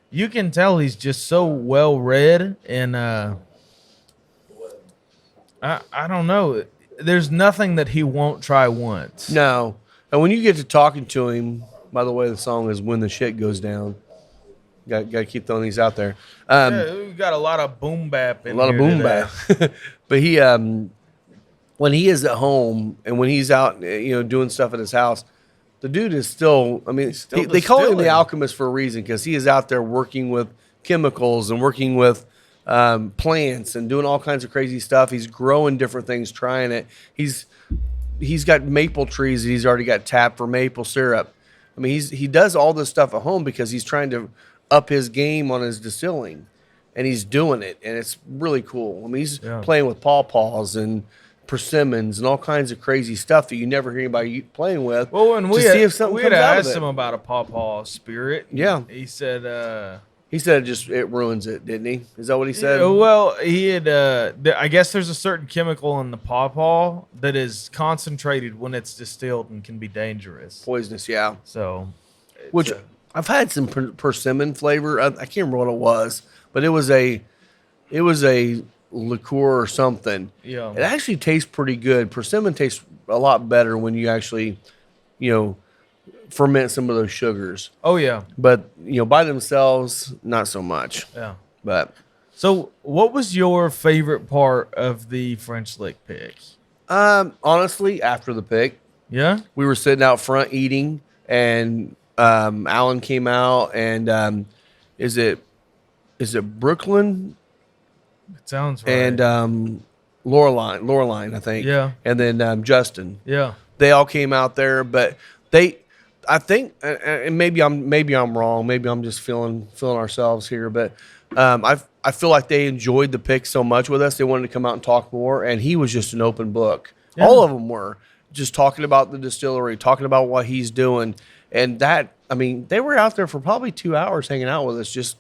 you can tell he's just so well read. And I don't know. There's nothing that he won't try once. No. And when you get to talking to him, by the way, the song is When the Shit Goes Down. Got to keep throwing these out there. Yeah, we've got a lot of boom bap in A lot of here boom today. bap. But he, when he is at home and when he's out, doing stuff at his house, the dude is still. I mean, still they call him the distilling. alchemist for a reason because he is out there working with chemicals and working with plants and doing all kinds of crazy stuff. He's growing different things, trying it. He's got maple trees that he's already got tapped for maple syrup. I mean, he does all this stuff at home because he's trying to up his game on his distilling, and he's doing it, and it's really cool. I mean, he's playing with pawpaws and persimmons and all kinds of crazy stuff that you never hear anybody playing with. Well, when we to had, see if something we had comes out of asked it. him about a pawpaw spirit. Yeah. He said, He said it ruins it, didn't he? Is that what he said? well, he had, I guess there's a certain chemical in the pawpaw that is concentrated when it's distilled and can be dangerous. Poisonous, yeah. So, Which I've had some persimmon flavor. I can't remember what it was, but it was a liqueur or something. Yeah. It actually tastes pretty good. Persimmon tastes a lot better when you actually, ferment some of those sugars. oh yeah, But by themselves, not so much. yeah. But So, what was your favorite part of the French lick pick? honestly, after the pick, Yeah. we were sitting out front eating, and Alan came out, and is it Brooklyn It sounds right. and Loreline, I think. Yeah. And then Justin. yeah. They all came out there, but I think, and maybe I'm wrong. Maybe I'm just feeling ourselves here, but I feel like they enjoyed the pick so much with us. They wanted to come out and talk more, and he was just an open book. Yeah. All of them were just talking about the distillery, talking about what he's doing, and that. I mean, they were out there for probably 2 hours hanging out with us, just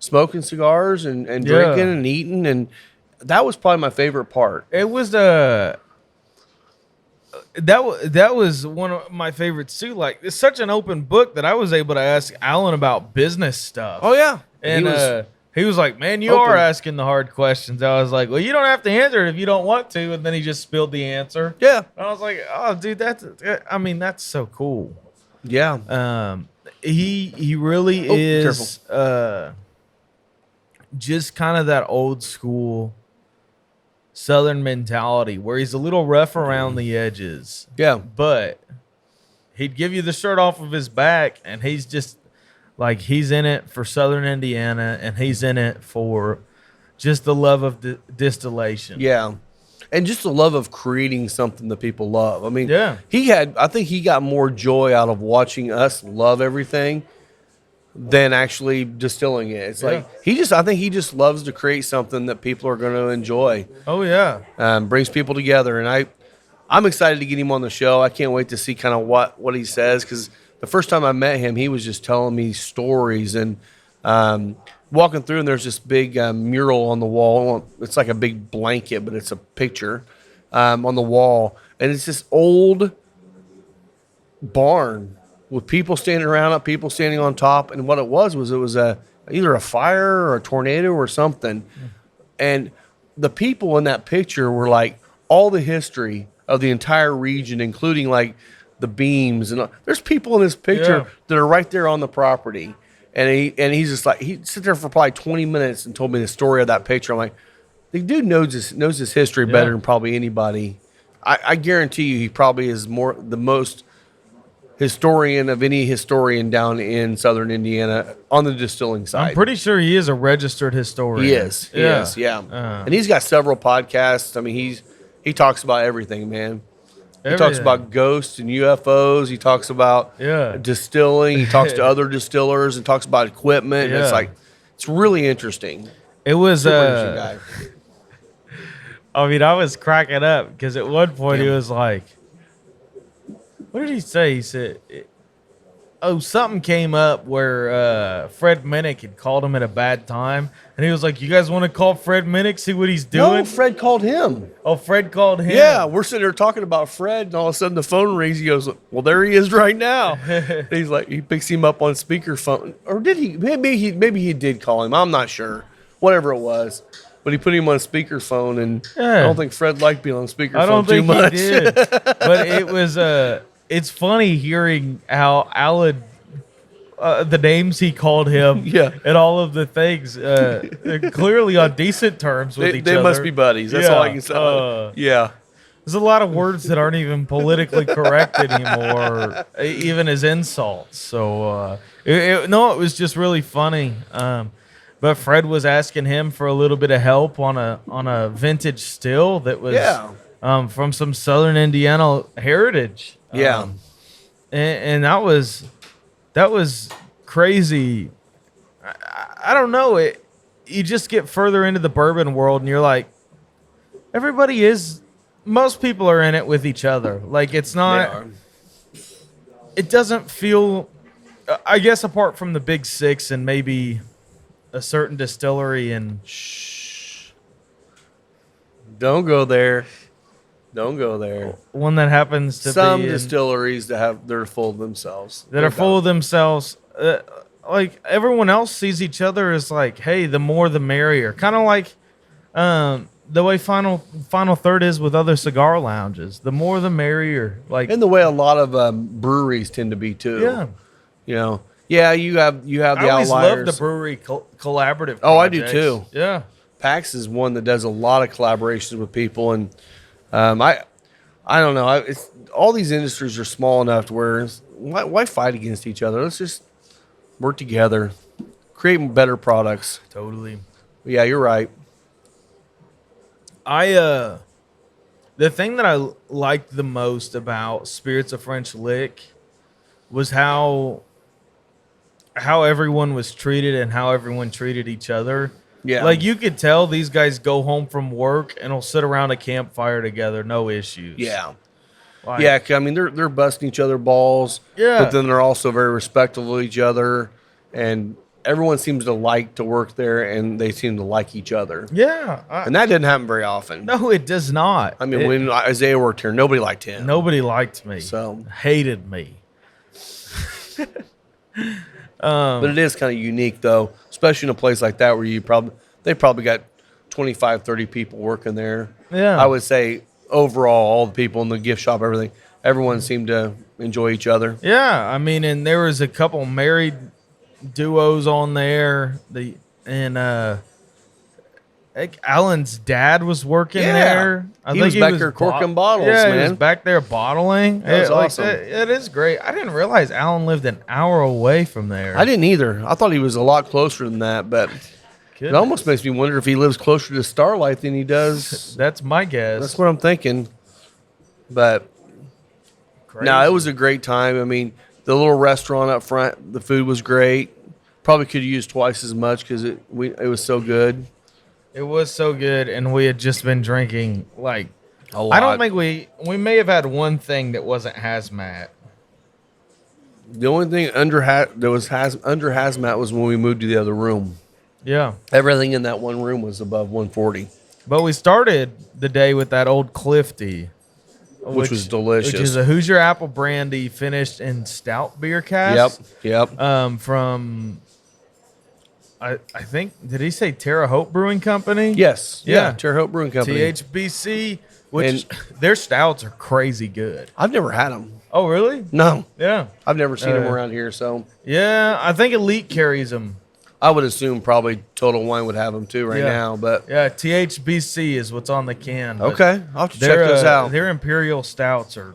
smoking cigars and drinking and eating, and that was probably my favorite part. It was that was one of my favorites too. Like, it's such an open book that I was able to ask Alan about business stuff. Oh yeah, And he was like, "Man, you open. are asking the hard questions." I was like, "Well, you don't have to answer it if you don't want to." And then he just spilled the answer. yeah, And I was like, "Oh, dude, that's so cool." yeah. He really is just kind of that old school Southern mentality where he's a little rough around the edges. Yeah. But he'd give you the shirt off of his back, and he's just like, he's in it for Southern Indiana, and he's in it for just the love of distillation. Yeah. And just the love of creating something that people love. I mean, Yeah. I think he got more joy out of watching us love everything than actually distilling it. It's like, I think he just loves to create something that people are going to enjoy. Oh yeah. Brings people together. And I'm excited to get him on the show. I can't wait to see kind of what he says. Cause the first time I met him, he was just telling me stories and, walking through, and there's this big mural on the wall. It's like a big blanket, but it's a picture on the wall. And it's this old barn with people standing around it, people standing on top. And what it was either a fire or a tornado or something. And the people in that picture were like all the history of the entire region, including like the beams. And there's people in this picture that are right there on the property. And he's just like, he sit there for probably 20 minutes and told me the story of that picture. I'm like, The dude knows his history better Yeah. than probably anybody. I guarantee you, he probably is the most historian of any historian down in Southern Indiana on the distilling side. I'm pretty sure he is a registered historian. He is. He is. Yeah. And he's got several podcasts. I mean, he talks about everything, man. He talks Everything. about ghosts and UFOs. He talks about Yeah. distilling. He talks to other distillers and talks about equipment. And it's Yeah. like, it's really interesting. It was Super interesting guy. I mean, I was cracking up because at one point he was like, what did he say? He said, something came up where Fred Minnick had called him at a bad time. And he was like, you guys want to call Fred Minnick, see what he's doing? No, Fred called him. Oh, Fred called him? Yeah, we're sitting there talking about Fred, and all of a sudden the phone rings. He goes, "Well, there he is right now." He's like, he picks him up on speakerphone, or did he? Maybe he did call him. I'm not sure. Whatever it was, but he put him on speakerphone, and I don't think Fred liked being on speakerphone I don't too think much. he did. But it was it's funny hearing how Alan the names he called him Yeah. and all of the things they're clearly on decent terms with each other. They must be buddies. That's all I can say. Yeah. There's a lot of words that aren't even politically correct anymore, even as insults. So it was just really funny. But Fred was asking him for a little bit of help on a vintage still that was from some Southern Indiana heritage. Yeah. And that was crazy. I don't know. You just get further into the bourbon world, and you're like, most people are in it with each other. Like, it's not. It doesn't feel. I guess apart from the Big Six and maybe a certain distillery and. Don't go there. Don't go there. One that happens to Some be in- distilleries they're full of themselves. that are full of themselves. Like everyone else sees each other as like, hey, the more the merrier. Kind of like the way Final Third is with other cigar lounges. The more the merrier. Like, And the way a lot of breweries tend to be too. yeah. You know. Yeah, you have the I always outliers. love the brewery collaborative. Oh, I do projects. too. Yeah. PAX is one that does a lot of collaborations with people, and I don't know. It's all these industries are small enough to where why fight against each other? Let's just work together, create better products. Totally. Yeah, you're right. The thing that I liked the most about Spirits of French Lick was how everyone was treated and how everyone treated each other. Yeah. Like, you could tell these guys go home from work and will sit around a campfire together, no issues. Yeah. Like, Yeah, I mean they're busting each other balls. Yeah. But then they're also very respectful of each other, and everyone seems to like to work there, and they seem to like each other. Yeah. And that didn't happen very often. No, it does not. I mean, when Isaiah worked here, nobody liked him. Nobody liked me. So, Hated me. but it is kind of unique though, especially in a place like that where they probably got 25, 30 people working there. Yeah. I would say overall, all the people in the gift shop, everyone seemed to enjoy each other. Yeah, I mean, and there was a couple married duos on there. Like Alan's dad was working Yeah. there. He was back there corking bottles, Yeah, he man. was back there bottling. That was awesome. It is great. I didn't realize Alan lived an hour away from there. I didn't either. I thought he was a lot closer than that, but it almost makes me wonder if he lives closer to Starlight than he does. That's my guess. That's what I'm thinking. But no, it was a great time. I mean, the little restaurant up front, the food was great. Probably could have used twice as much because it was so good. It was so good, and we had just been drinking like A lot. I don't think we may have had one thing that wasn't hazmat. The only thing under hazmat was when we moved to the other room. Yeah. Everything in that one room was above 140, But we started the day with that old Clifty, which was delicious. Which is a Hoosier apple brandy finished in stout beer cask. Yep. From I think, did he say Terre Haute Brewing Company? Yes. Yeah. Terre Haute Brewing Company. THBC, which their stouts are crazy good. I've never had them. Oh, really? No, Yeah. I've never seen them around here. So Yeah, I think Elite carries them. I would assume probably Total Wine would have them too right Yeah. now. But Yeah, THBC is what's on the can. but okay, I'll have to check those out. Their imperial stouts are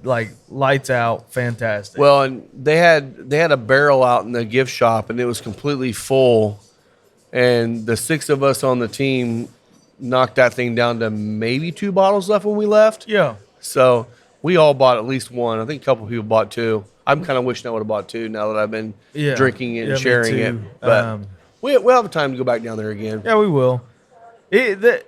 like lights out, fantastic. Well, and they had a barrel out in the gift shop, and it was completely full. And the 6 of us on the team knocked that thing down to maybe 2 bottles left when we left. yeah, So we all bought at least one. I think a couple people bought 2. I'm kind of wishing I would have bought 2 now that I've been yeah, drinking it Yeah, and me sharing too. it. But we'll have time to go back down there again. Yeah, we will. It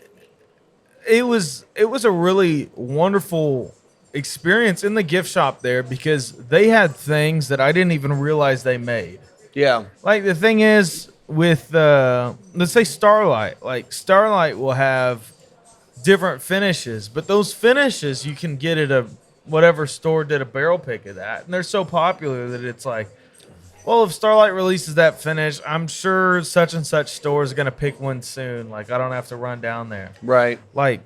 was a really wonderful experience in the gift shop there because they had things that I didn't even realize they made. Yeah. Like the thing is with let's say Starlight, like Starlight will have different finishes, but those finishes you can get at a whatever store did a barrel pick of that, and they're so popular that it's like, well, if Starlight releases that finish, I'm sure such and such store is gonna pick one soon. Like I don't have to run down there. Right. Like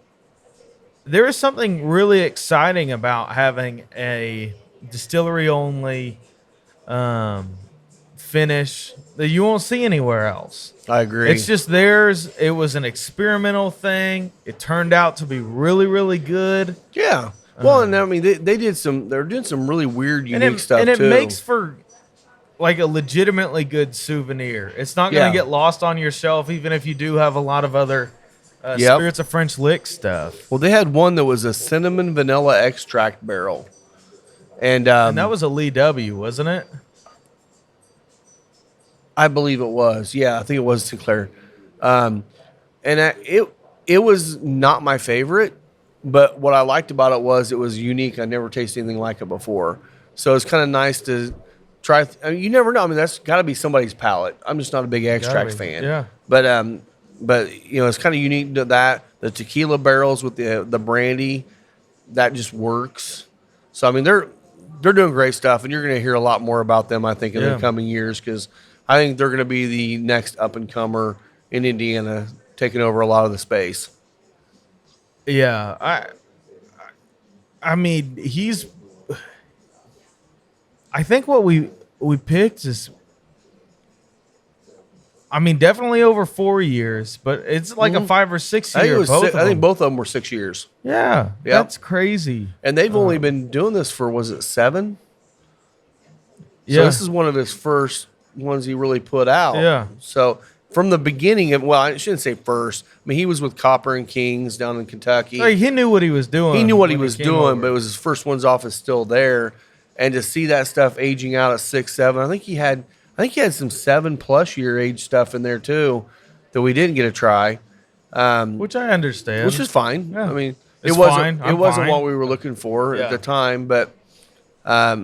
there is something really exciting about having a distillery only finish that you won't see anywhere else. I agree. It's just theirs. It was an experimental thing. It turned out to be really, really good. Yeah. Well, and I mean, they're doing some really weird, unique stuff and it too. makes for like a legitimately good souvenir. It's not going Yeah. to get lost on your shelf, even if you do have a lot of other Yep. Spirits of French Lick stuff. Well, they had one that was a cinnamon vanilla extract barrel, and And that was a Lee W, wasn't it? I believe it was. Yeah, I think it was Sinclair. It was not my favorite, but what I liked about it was unique. I never tasted anything like it before, so it's kind of nice to try. I mean, you never know. I mean, that's got to be somebody's palate. I'm just not a big extract be. fan. Yeah. But you know, it's kind of unique to that. The tequila barrels with the brandy, that just works. So I mean, they're doing great stuff, and you're going to hear a lot more about them, I think, in Yeah. the coming years, because I think they're going to be the next up and comer in Indiana, taking over a lot of the space. Yeah, I mean, I think what we picked is, I mean, definitely over 4 years, but it's like a 5 or 6 I think, year. I think both of them were 6 years, Yeah, Yep. that's crazy. and they've only been doing this for, was it 7? Yeah, So this is one of his first ones he really put out. Yeah. So from the beginning of, well, I shouldn't say first. I mean, he was with Copper and Kings down in Kentucky. like, he knew what he was doing. He knew what he when was came doing, over. but it was his first one's off is still there. And to see that stuff aging out at 6, 7, I think he had some 7+ year age stuff in there too that we didn't get to try. which I understand. Which is fine. Yeah. I mean, It's it wasn't fine. it I'm wasn't fine. what we were looking for Yeah. at the time, but I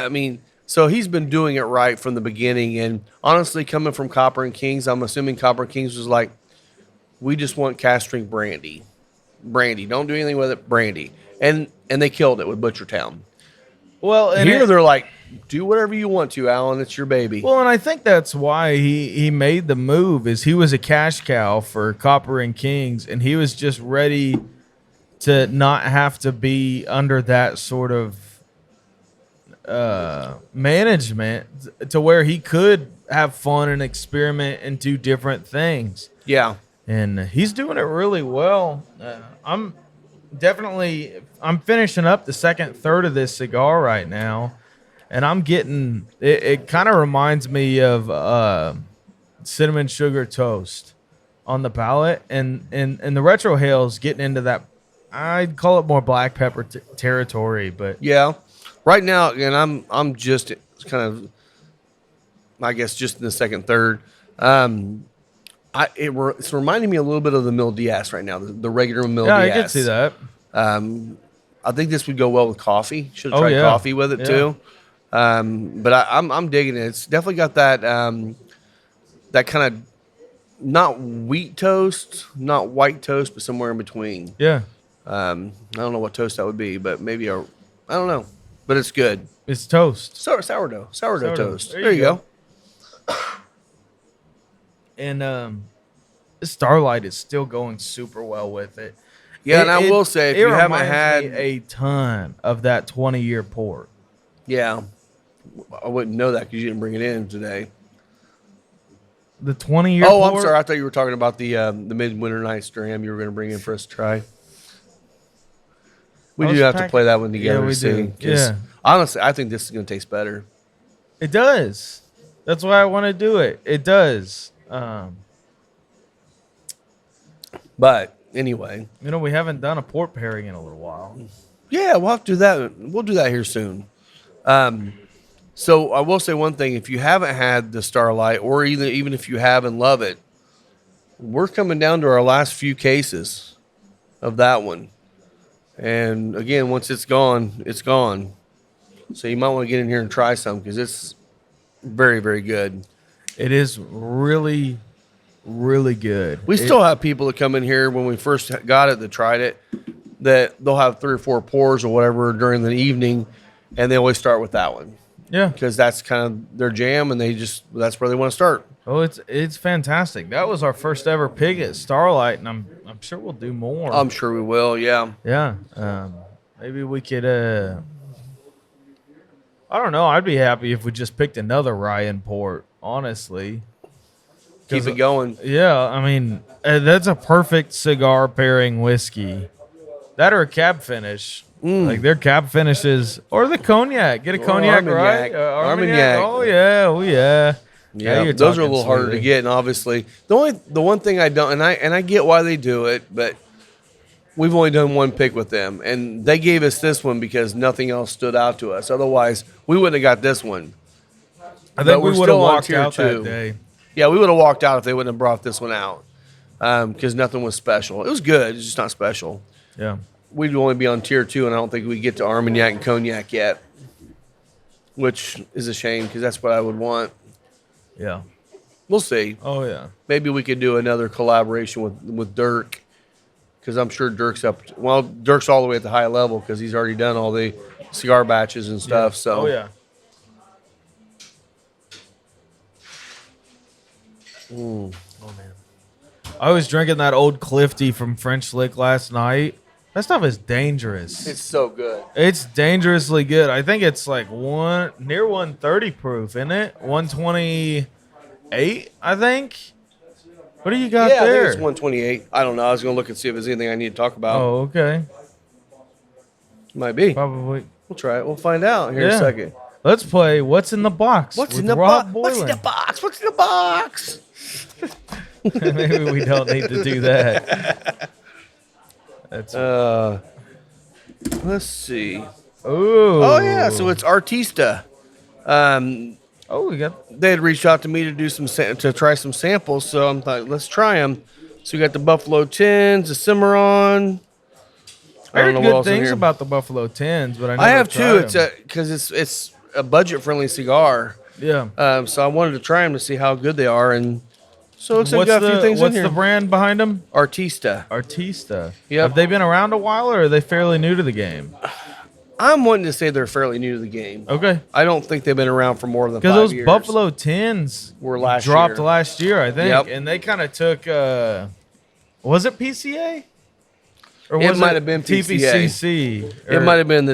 mean, so he's been doing it right from the beginning. And honestly, coming from Copper and Kings, I'm assuming Copper and Kings was like, we just want cast strength brandy. Don't do anything with it, brandy. And they killed it with Butchertown. well, and Here they're like, do whatever you want to, Alan. It's your baby. Well, and I think that's why he made the move. Is he was a cash cow for Copper and Kings, and he was just ready to not have to be under that sort of management, to where he could have fun and experiment and do different things. Yeah. And he's doing it really well. I'm finishing up the second third of this cigar right now, and I'm getting it. It kind of reminds me of cinnamon sugar toast on the palate, and the retro hail's getting into that. I'd call it more black pepper territory, but Yeah. Right now, and I'm just kind of, I guess, just in the second third. It's reminding me a little bit of the Mil Diaz right now, the regular Mil yeah, Diaz. I can see that. I think this would go well with coffee. Should have Oh, tried yeah. coffee with it Yeah. too. But I'm digging it. It's definitely got that that kind of not wheat toast, not white toast, but somewhere in between. Yeah, I don't know what toast that would be, but maybe I don't know. But it's good. it's toast. Sourdough Sourdough. toast. There There you you go. And Starlight is still going super well with it. Yeah, and I will say, if it you haven't reminds had, me a ton of that 20-year port. yeah, I wouldn't know that because you didn't bring it in today. The 20-year. Oh, port? I'm sorry. I thought you were talking about the Midwinter Nights Dram you were going to bring in for us to try. We I do was have to pack- play that one together Yeah, we to see. do. 'Cause Yeah. honestly, I think this is going to taste better. It does. That's why I want to do it. It does. But anyway, We haven't done a port pairing in a little while. yeah, we'll have to do that. We'll do that here soon. So I will say one thing: if you haven't had the Starlight, or even if you have and love it, we're coming down to our last few cases of that one. And again, once it's gone, it's gone. So you might want to get in here and try some because it's very, very good. It is really, really good. We still have people that come in here when we first got it that tried it, that they'll have 3 or 4 pours or whatever during the evening, and they always start with that one Yeah. because that's kind of their jam, and that's where they want to start. Oh, it's fantastic. That was our first ever pig at Starlight, and I'm sure we'll do more. I'm sure we will. Yeah, Yeah. Maybe we could. I don't know. I'd be happy if we just picked another Ryan port. Honestly. keep it going. Yeah, I mean that's a perfect cigar pairing whiskey. That or a cab finish. Like their cab finishes or the cognac. Get a cognac, right? Armagnac. Oh yeah. Oh yeah. Yeah, you're those are a talking little harder to smoothie. get, and obviously the one thing I don't, and I get why they do it, but we've only done one pick with them, and they gave us this one because nothing else stood out to us. Otherwise, we wouldn't have got this one. I But think we're we would have still on walked tier out 2. that day. Yeah, we would have walked out if they wouldn't have brought this one out because nothing was special. It was good, it's just not special. Yeah. We'd only be on tier 2, and I don't think we get to Armagnac and Cognac yet, which is a shame because that's what I would want. Yeah. We'll see. Oh yeah. Maybe we could do another collaboration with Dirk, because I'm sure Dirk's Dirk's all the way at the high level because he's already done all the cigar batches and stuff. So Oh yeah. Oh man. I was drinking that old Clifty from French Lick last night. That stuff is dangerous. it's so good. It's dangerously good. I think it's like near 130 proof, isn't it? 128, I think. What do you got Yeah, I there? think it's 128. I don't know. I was gonna look and see if there's anything I need to talk about. Oh, okay. Might be. Probably. We'll try it. We'll find out here in a Yeah. second. Let's play What's in the Box. What's with in the Rob box? What's in the Boylan. box? What's in the box? Maybe we don't need to do that. That's Let's see. oh Yeah, so it's Artista. we got They had reached out to me to do to try some samples, so I'm like, let's try them. So we got the Buffalo 10s, the Cimarron. I heard what good else in things here. about the Buffalo 10s, but I never I have tried too. them. Because it's a budget friendly cigar. Yeah. So I wanted to try them to see how good they are, and so it looks like we got a few things in what's here. the brand behind them? Artista. Artista. Yep. Have they been around a while, or are they fairly new to the game? I'm wanting to say they're fairly new to the game. Okay. I don't think they've been around for more than 5 Because those years. Buffalo 10s Were last dropped year. last year, I think, Yep. and they kind of took. Was it PCA? Or It was might have been PCA. TPCC. It might have been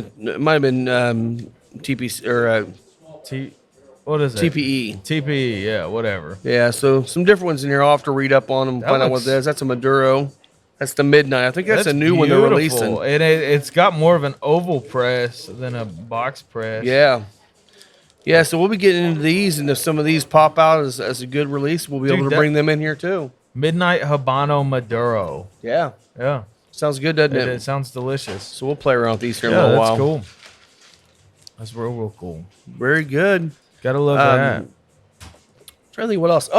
TPC or What is it? TPE. TPE. Yeah, whatever. Yeah, so some different ones in here. I'll have to read up on them, That find out what looks- that is. That's a Maduro. That's the Midnight. I think that's a new one they're beautiful. releasing. And it's got more of an oval press than a box press. Yeah. Yeah, so we'll be getting into these, and if some of these pop out as a good release, we'll be Dude, able to that- bring them in here too. Midnight Habano Maduro. Yeah. Yeah. Sounds good, doesn't It, it? it sounds delicious. So we'll play around with these here in a Yeah, little that's while. cool. That's real cool. Very good. Gotta love Um, that. Trying to think what else.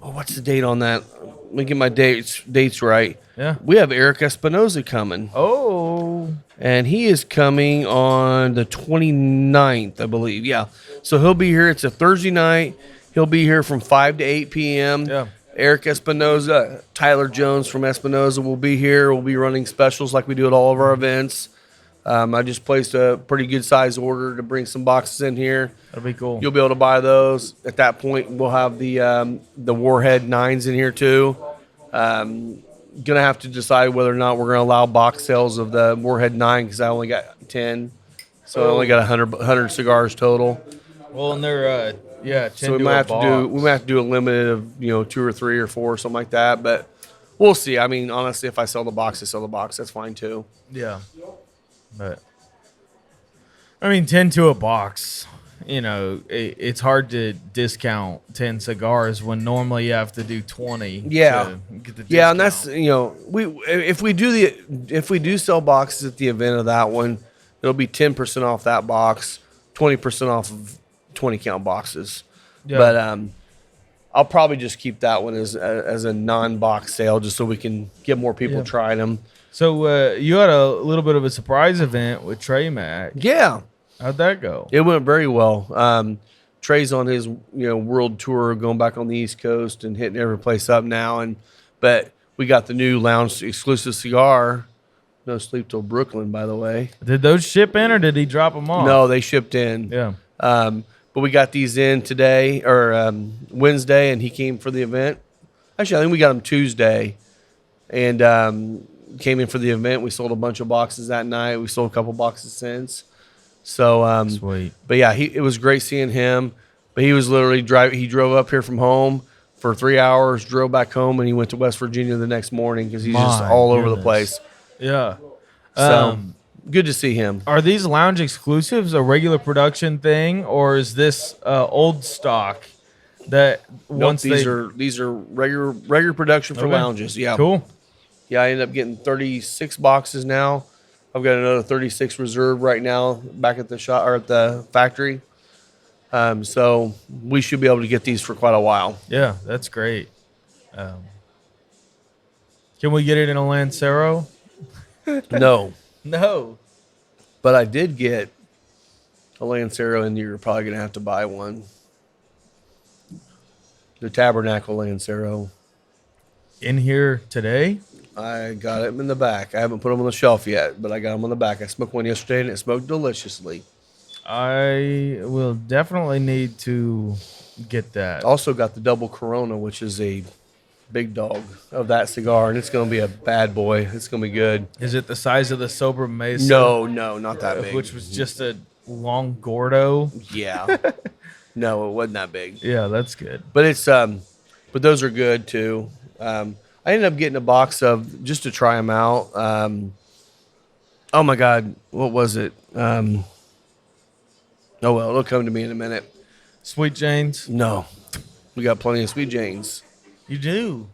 What's the date on that? Let me get my dates right. Yeah. We have Eric Espinoza coming, Oh. and he is coming on the 29th, I believe. Yeah. So he'll be here. It's a Thursday night. He'll be here from 5 to 8 p.m. Yeah. Eric Espinoza, Tyler Jones from Espinoza will be here. We'll be running specials like we do at all of our events. I just placed a pretty good size order to bring some boxes in here. That'd be cool. You'll be able to buy those. At that point, we'll have the Warhead 9s in here too. Gonna have to decide whether or not we're gonna allow box sales of the Warhead 9 because I only got 10, so I only got 100 cigars total. Well, and they're Yeah, 10 So we to might a have to do box. a limited of 2 or 3 or 4 something like that. But we'll see. I mean, honestly, if I sell the box, I sell the box. That's fine too. Yeah. But I mean, 10 to a box. It's hard to discount 10 cigars when normally you have to do 20. Yeah. To get the Yeah, and that's discount. we if we do sell boxes at the event of that one, it'll be 10% off that box, 20% off of 20 count boxes. Yeah. But I'll probably just keep that one as a non-box sale, just so we can get more people trying them. So you had a little bit of a surprise event with Trey Mac. Yeah, How'd that go? it went very well. Trey's on his world tour, going back on the East Coast and hitting every place up now. But we got the new lounge exclusive cigar. No Sleep Till Brooklyn, by the way. Did those ship in or did he drop them off? No, they shipped in. Yeah. But we got these in today or Wednesday, and he came for the event. Actually, I think we got him Tuesday, and came in for the event. We sold a bunch of boxes that night. We sold a couple boxes since. So, Sweet. but yeah, it was great seeing him. But he was literally he drove up here from home for 3 hours, drove back home, and he went to West Virginia the next morning because he's just My all over the goodness. place. Yeah. So good to see him. Are these lounge exclusives a regular production thing, or is this old stock that once These are regular production for Okay. lounges. Yeah, Cool. Yeah, I ended up getting 36 boxes now. I've got another 36 reserved right now back at the shop or at the factory. So we should be able to get these for quite a while. Yeah, that's great. Can we get it in a Lancero? No, No. but I did get a Lancero, and you're probably going to have to buy one. The Tabernacle Lancero. In here today? I got them in the back. I haven't put them on the shelf yet, but I got them on the back. I smoked one yesterday, and it smoked deliciously. I will definitely need to get that. Also got the Double Corona, which is a big dog of that cigar, and it's going to be a bad boy. It's going to be good. Is it the size of the Sober Mesa? No, not that big. Which was just a long Gordo. Yeah. No, it wasn't that big. Yeah, that's good. But it's but those are good too. I ended up getting a box of just to try them out. Oh my God, what was it? Oh well, it'll come to me in a minute. Sweet Janes? No, we got plenty of Sweet Janes. You do?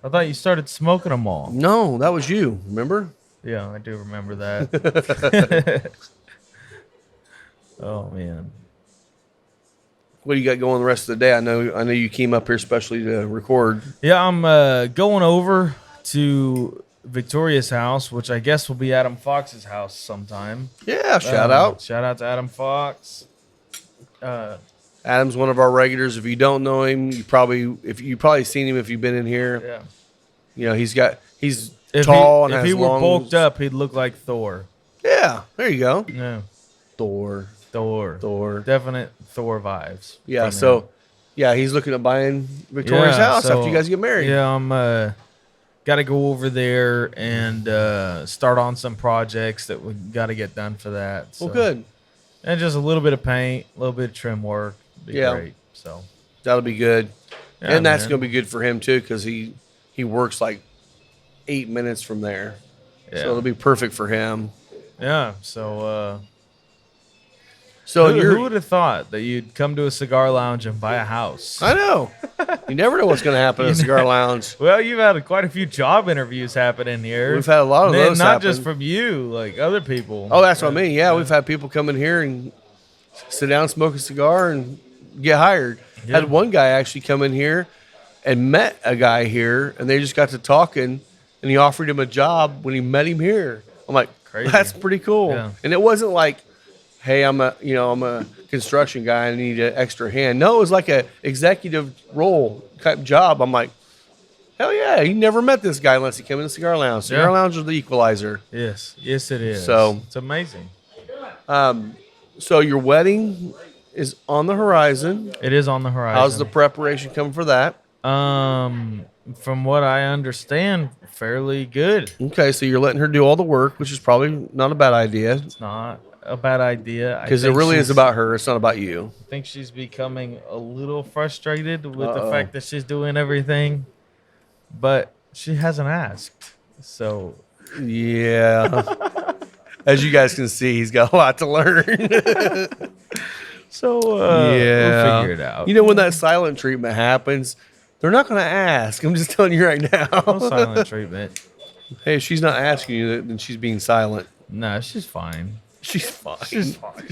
I thought you started smoking them all. No, that was you. Remember? Yeah, I do remember that. Oh, man. What do you got going the rest of the day? I know you came up here especially to record. Yeah, I'm going over to Victoria's house, which I guess will be Adam Fox's house sometime. Yeah, shout out. Shout out to Adam Fox. Adam's one of our regulars. If you don't know him, you probably seen him if you've been in here. Yeah. You know, he's If tall and if has he were long. bulked up, he'd look like Thor. Yeah, there you go. No, Thor. Thor. Definite Thor vibes. Yeah, from so him. yeah, he's looking at buying Victoria's Yeah, house so, after you guys get married. Yeah, I'm got to go over there and start on some projects that we got to get done for that. So. Well, good. And just a little bit of paint, a little bit of trim work. Be Yeah. great. So That'll be good. Yeah, And that's man. going to be good for him too, because he works like 8 minutes from there. yeah, So it'll be perfect for him. yeah. So So who would have thought that you'd come to a cigar lounge and buy a house? I know. You never know what's going to happen at a cigar lounge. Well, you've had quite a few job interviews happen in here. We've had a lot of And those not happen. just from you, like other people. Oh, that's what I mean. Yeah, we've had people come in here and sit down, smoke a cigar, and get hired. Yeah. Had one guy actually come in here and met a guy here, and they just got to talking, and he offered him a job when he met him here. I'm like, Crazy. that's pretty cool. Yeah. And it wasn't like, hey, I'm a construction guy. I need an extra hand. No, it was like a executive role type job. I'm like, hell yeah, he never met this guy unless he came in the cigar lounge. Cigar Yeah. lounge is the equalizer. Yes, it is. So- it's amazing. So your wedding is on the horizon. It is on the horizon. How's the preparation coming for that? From what I understand, fairly good. Okay, so you're letting her do all the work, which is probably not a bad idea. It's not. a bad idea. Because it really is about her. It's not about you. I think she's becoming a little frustrated with the Uh-oh. fact that she's doing everything, but she hasn't asked. So Yeah. As you guys can see, he's got a lot to learn. we'll figure it out. You know, when that silent treatment happens, they're not going to ask. I'm just telling you right No now. silent treatment. Hey, if she's not asking you, then she's being silent. No, she's fine. She's fine. She's fine.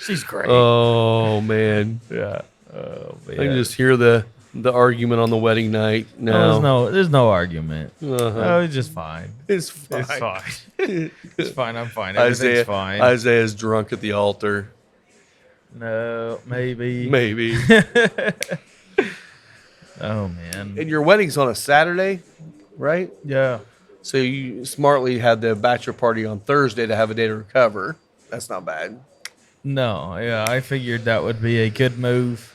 She's great. Oh, man. Yeah. Oh, I can just hear the argument on the wedding night. There's no argument. Uh-huh. No, it's just fine. It's fine. It's fine. It's fine. I'm fine. Everything's fine. Isaiah's drunk at the altar. No, maybe. Maybe. Oh man. And your wedding's on a Saturday, right? Yeah. So you smartly had the bachelor party on Thursday to have a day to recover. That's not bad. No, yeah, I figured that would be a good move.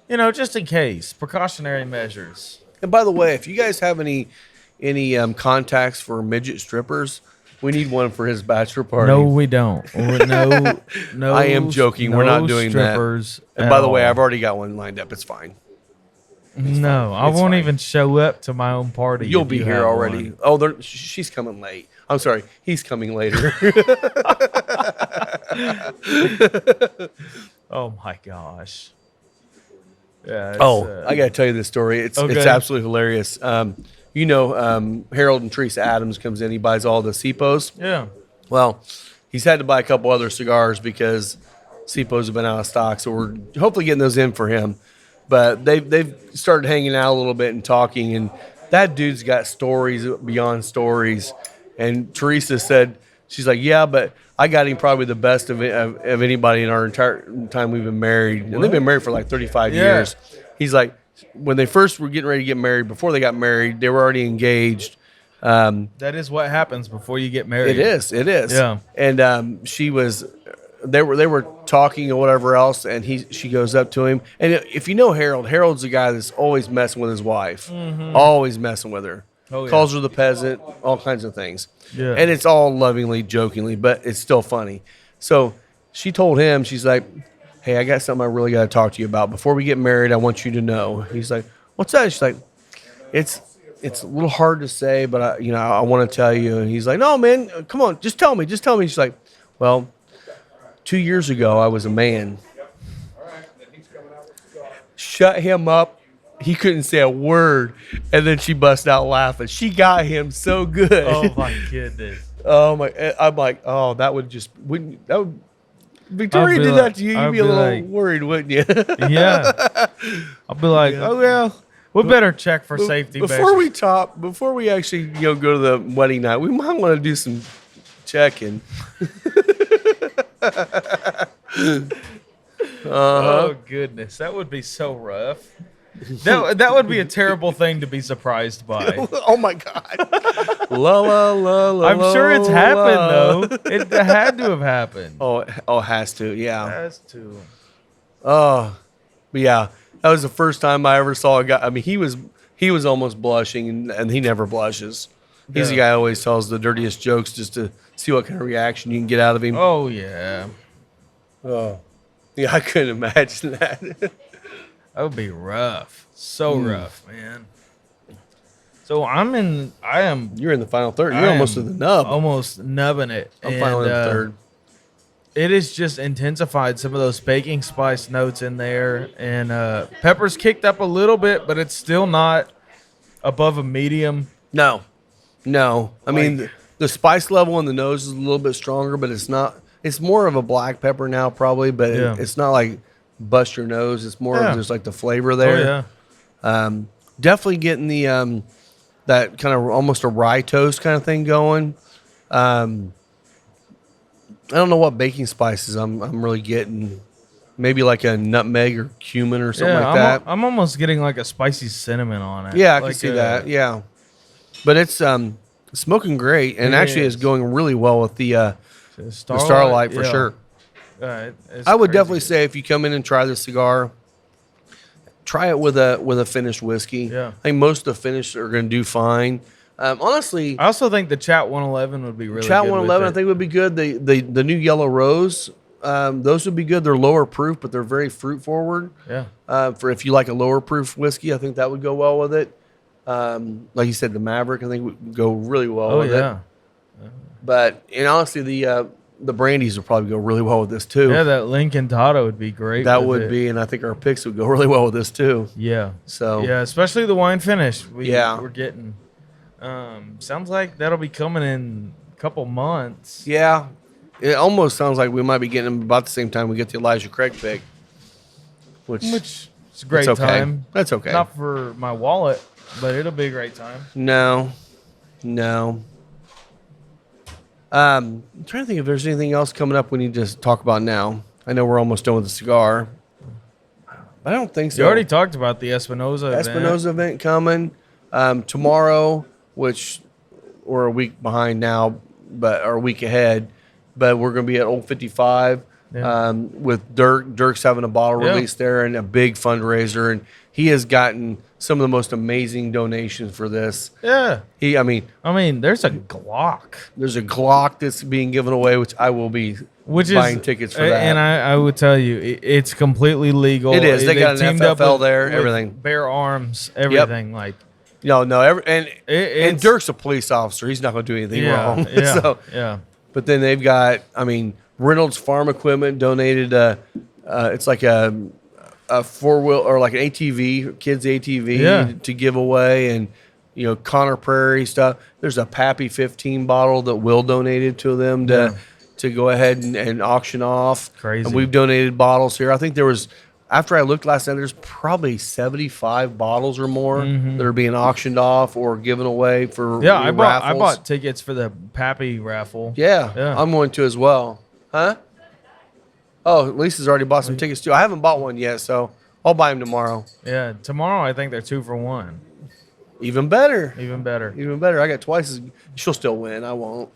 You know, just in case, precautionary measures. And by the way, if you guys have any contacts for midget strippers, we need one for his bachelor party. No, we don't. No. I am joking. We're not doing that. strippers And at by the way, all. I've already got one lined up. It's fine. No, I It's won't fine. even show up to my own party. You'll if be you here have already. one. Oh, she's coming late. I'm sorry. He's coming later. Oh my gosh. Yeah. I got to tell you this story. It's Okay. absolutely hilarious. Harold and Teresa Adams comes in. He buys all the Cipos. Yeah. Well, he's had to buy a couple other cigars because Cipos have been out of stock. So we're hopefully getting those in for him. But they've started hanging out a little bit and talking. And that dude's got stories beyond stories. And Teresa said, she's like, yeah, but I got him probably the best of anybody in our entire time we've been married. And they've been married for like 35 Yeah. years. He's like, when they first were getting ready to get married, before they got married, they were already engaged. That is what happens before you get married. It is. Yeah. And they were talking or whatever else, and she goes up to him. And if you know Harold's the guy that's always messing with his wife. Always messing with her. Oh, yeah. Calls her the peasant, all kinds of things. Yeah. And it's all lovingly, jokingly, but it's still funny. So she told him, she's like, hey, I got something I really got to talk to you about. Before we get married, I want you to know. He's like, what's that? She's like, it's a little hard to say, but I want to tell you. And he's like, no, man, come on, just tell me. She's like, well, 2 years ago, I was a man. Shut him up. He couldn't say a word. And then she bust out laughing. She got him so good. Oh my goodness. Oh my! I'm like, oh, Victoria I'd be did like- that to you. You'd I'd be a be little like- worried, wouldn't you? Yeah. I'll be like, oh well, we better check for safety Before measures. before we actually go to the wedding night, we might want to do some checking. Oh goodness, that would be so rough. That would be a terrible thing to be surprised by. Oh my God! La la la la. I'm sure it's la, happened la. though. It had to have happened. Oh, it has to. Yeah. Has to. Oh, but yeah, that was the first time I ever saw a guy. I mean, he was almost blushing, and he never blushes. He's the Yeah. guy who always tells the dirtiest jokes just to see what kind of reaction you can get out of him. Oh yeah, Oh. Yeah, I couldn't imagine that. that would be rough. So rough, man. So I am You're in the final third. You're I almost to am the nub. almost nubbing it. I'm And, finally in the third. It has just intensified some of those baking spice notes in there, and pepper's kicked up a little bit, but it's still not above a medium. No. I mean, the spice level in the nose is a little bit stronger, but it's not. It's more of a black pepper now, probably, but Yeah. it's not like bust your nose. It's more Yeah. of just like the flavor there. Oh yeah. Definitely getting the that kind of almost a rye toast kind of thing going. I don't know what baking spices I'm really getting. Maybe like a nutmeg or cumin or something like that. I'm almost getting like a spicy cinnamon on it. Yeah, I can Like see a- that. Yeah, but it's smoking great, and It actually is is. going really well with the Starlight for yeah. sure. It's I would crazy. definitely say if you come in and try this cigar, try it with a finished whiskey. Yeah. I think most of the finished are going to do fine. Honestly, I also think the Chat 111 would be really Chat good 111 I with it. think would be good. The new Yellow Rose, those would be good. They're lower proof, but they're very fruit forward. Yeah. For if you like a lower proof whiskey, I think that would go well with it. Like you said, the Maverick I think would go really well Oh, with yeah. it. But and honestly, the brandies would probably go really well with this too. Yeah, that Lincoln Tata would be great. That with would it. be, and I think our picks would go really well with this too. Yeah. So Yeah, especially the wine finish Yeah. we're getting. Sounds like that'll be coming in a couple months. yeah, it almost sounds like we might be getting them about the same time we get the Elijah Craig pick, which Which is a great that's okay. time. That's okay. Not for my wallet, but it'll be a great time. No. I'm trying to think if there's anything else coming up we need to talk about now. I know we're almost done with the cigar. I don't think so. You already talked about the Espinosa event. Espinosa event coming tomorrow, which we're a week behind now, or a week ahead. But we're going to be at Old 55 with Dirk. Dirk's having a bottle Yeah. release there and a big fundraiser, and he has gotten some of the most amazing donations for this. Yeah. I mean, There's a Glock. there's a Glock that's being given away, which I will be Which buying is tickets for that. And I would tell you, it's completely legal. It is. They got They've an teamed up FFL with- there, with everything. Bear Arms, everything. Like, and it's- Dirk's a police officer. He's not going to do anything wrong. Yeah. So, yeah. but then they've got, Reynolds Farm Equipment donated it's like a 4-wheel or like an ATV, kids ATV Yeah. to give away, and Connor Prairie stuff. There's a Pappy 15 bottle that Will donated to them to go ahead and auction off. Crazy. And we've donated bottles here. I think there was, after I looked last night, there's probably 75 bottles or more that are being auctioned off or given away for Yeah, I raffles. bought tickets for the Pappy raffle. Yeah, Yeah. I'm going to as well. Huh? Oh, Lisa's already bought some tickets too. I haven't bought one yet, so I'll buy them tomorrow. Yeah, tomorrow I think they're 2 for 1. Even better. Even better. Even better. I got twice as. She'll still win. I won't.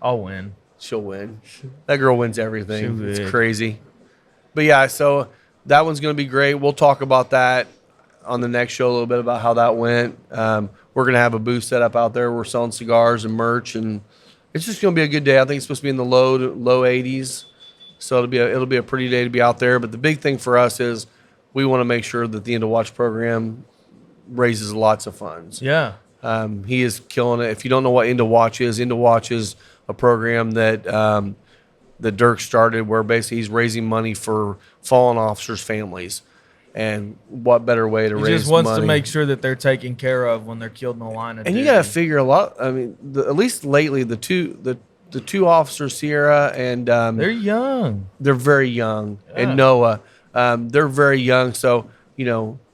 I'll win. She'll win. That girl wins everything. She It's would. crazy. But yeah, so that one's going to be great. We'll talk about that on the next show a little bit about how that went. We're going to have a booth set up out there. We're selling cigars and merch, and it's just going to be a good day. I think it's supposed to be in the low 80s, so it'll be a pretty day to be out there. But the big thing for us is we want to make sure that the End of Watch program raises lots of funds. Yeah. He is killing it. If you don't know what End of Watch is a program that that Dirk started, where basically he's raising money for fallen officers' families. And what better way to He raise just wants money? to make sure that they're taken care of when they're killed in the line of And you duty. got to figure a lot. At least lately, the two officers, Sierra and They're young. they're very young, Yeah. and Noah, they're very young. So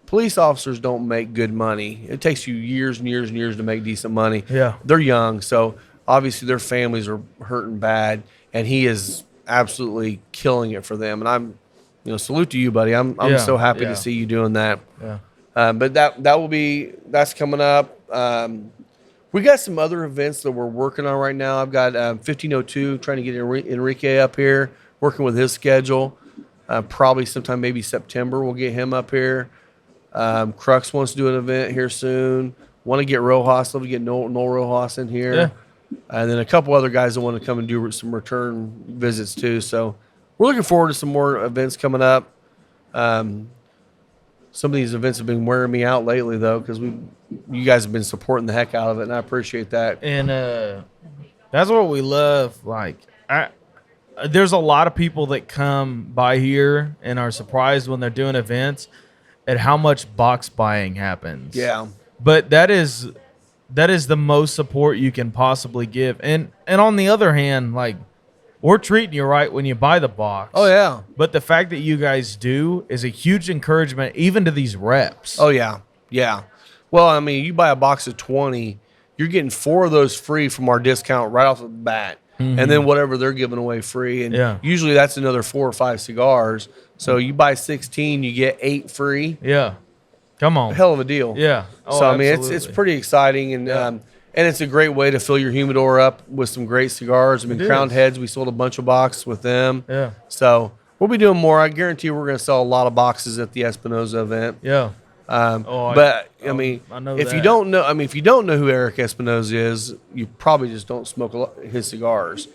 police officers don't make good money. It takes you years and years and years to make decent money. Yeah. They're young, so obviously their families are hurting bad, and he is absolutely killing it for them. And I'm, salute to you, buddy. I'm Yeah, so happy yeah. to see you doing that. Yeah. But that's coming up. We got some other events that we're working on right now. I've got 1502 trying to get Enrique up here, working with his schedule. Probably sometime maybe September we'll get him up here. Crux wants to do an event here soon. Want to get Rojas, love to get Noel Rojas in here. Yeah. And then a couple other guys that want to come and do some return visits too. So we're looking forward to some more events coming up. Some of these events have been wearing me out lately though, because you guys have been supporting the heck out of it, and I appreciate that. And that's what we love. Like, there's a lot of people that come by here and are surprised when they're doing events at how much box buying happens. Yeah. But that is the most support you can possibly give. And on the other hand, like, we're treating you right when you buy the box. Oh yeah. But the fact that you guys do is a huge encouragement even to these reps. Oh yeah. Yeah. Well, you buy a box of 20, you're getting 4 of those free from our discount right off the bat. And then whatever they're giving away free. And usually that's another 4 or 5 cigars. So you buy 16, you get 8 free. Yeah. Come on. Hell of a deal. Yeah. Oh, So it's absolutely. pretty exciting, and it's a great way to fill your humidor up with some great cigars. It Crowned is. Heads, we sold a bunch of boxes with them. Yeah. So we'll be doing more. I guarantee we're going to sell a lot of boxes at the Espinosa event. Yeah. But I mean, I know if you that. don't know, if you don't know who Eric Espinosa is, you probably just don't smoke his cigars.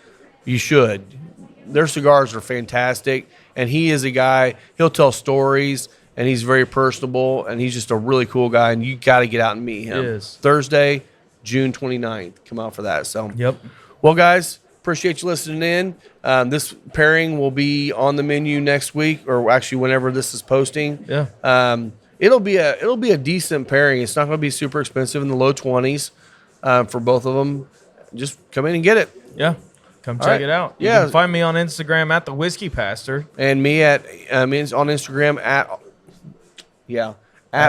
You should. Their cigars are fantastic, and he is a guy. He'll tell stories, and he's very personable, and he's just a really cool guy. And you got to get out and meet him. He is. Thursday, June 29th. Come out for that. So, Yep. well, guys, appreciate you listening in. This pairing will be on the menu next week, or actually whenever this is posting. Yeah. It'll be a decent pairing. It's not going to be super expensive, in the low 20s for both of them. Just come in and get it. Yeah. Come check right. it out. You Yeah. can find me on Instagram at the Whiskey Pastor. And me at on Instagram at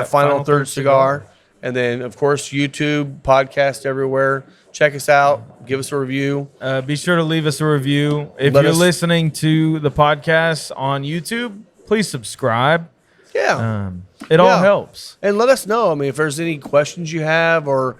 Final Third Cigar. And then, of course, YouTube, podcast everywhere. Check us out. Give us a review. Be sure to leave us a review. If Let you're us- listening to the podcast on YouTube, please subscribe. Yeah. It all Yeah. helps. And let us know. If there's any questions you have or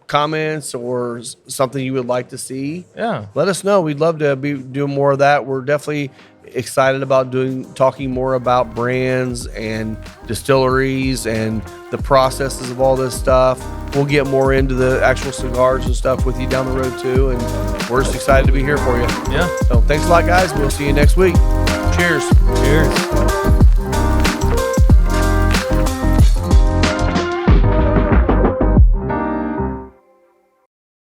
comments or something you would like to see, Yeah. let us know. We'd love to be doing more of that. We're definitely excited about talking more about brands and distilleries and the processes of all this stuff. We'll get more into the actual cigars and stuff with you down the road too, and we're just excited to be here for you. Yeah. So thanks a lot, guys. We'll see you next week. Cheers. Cheers.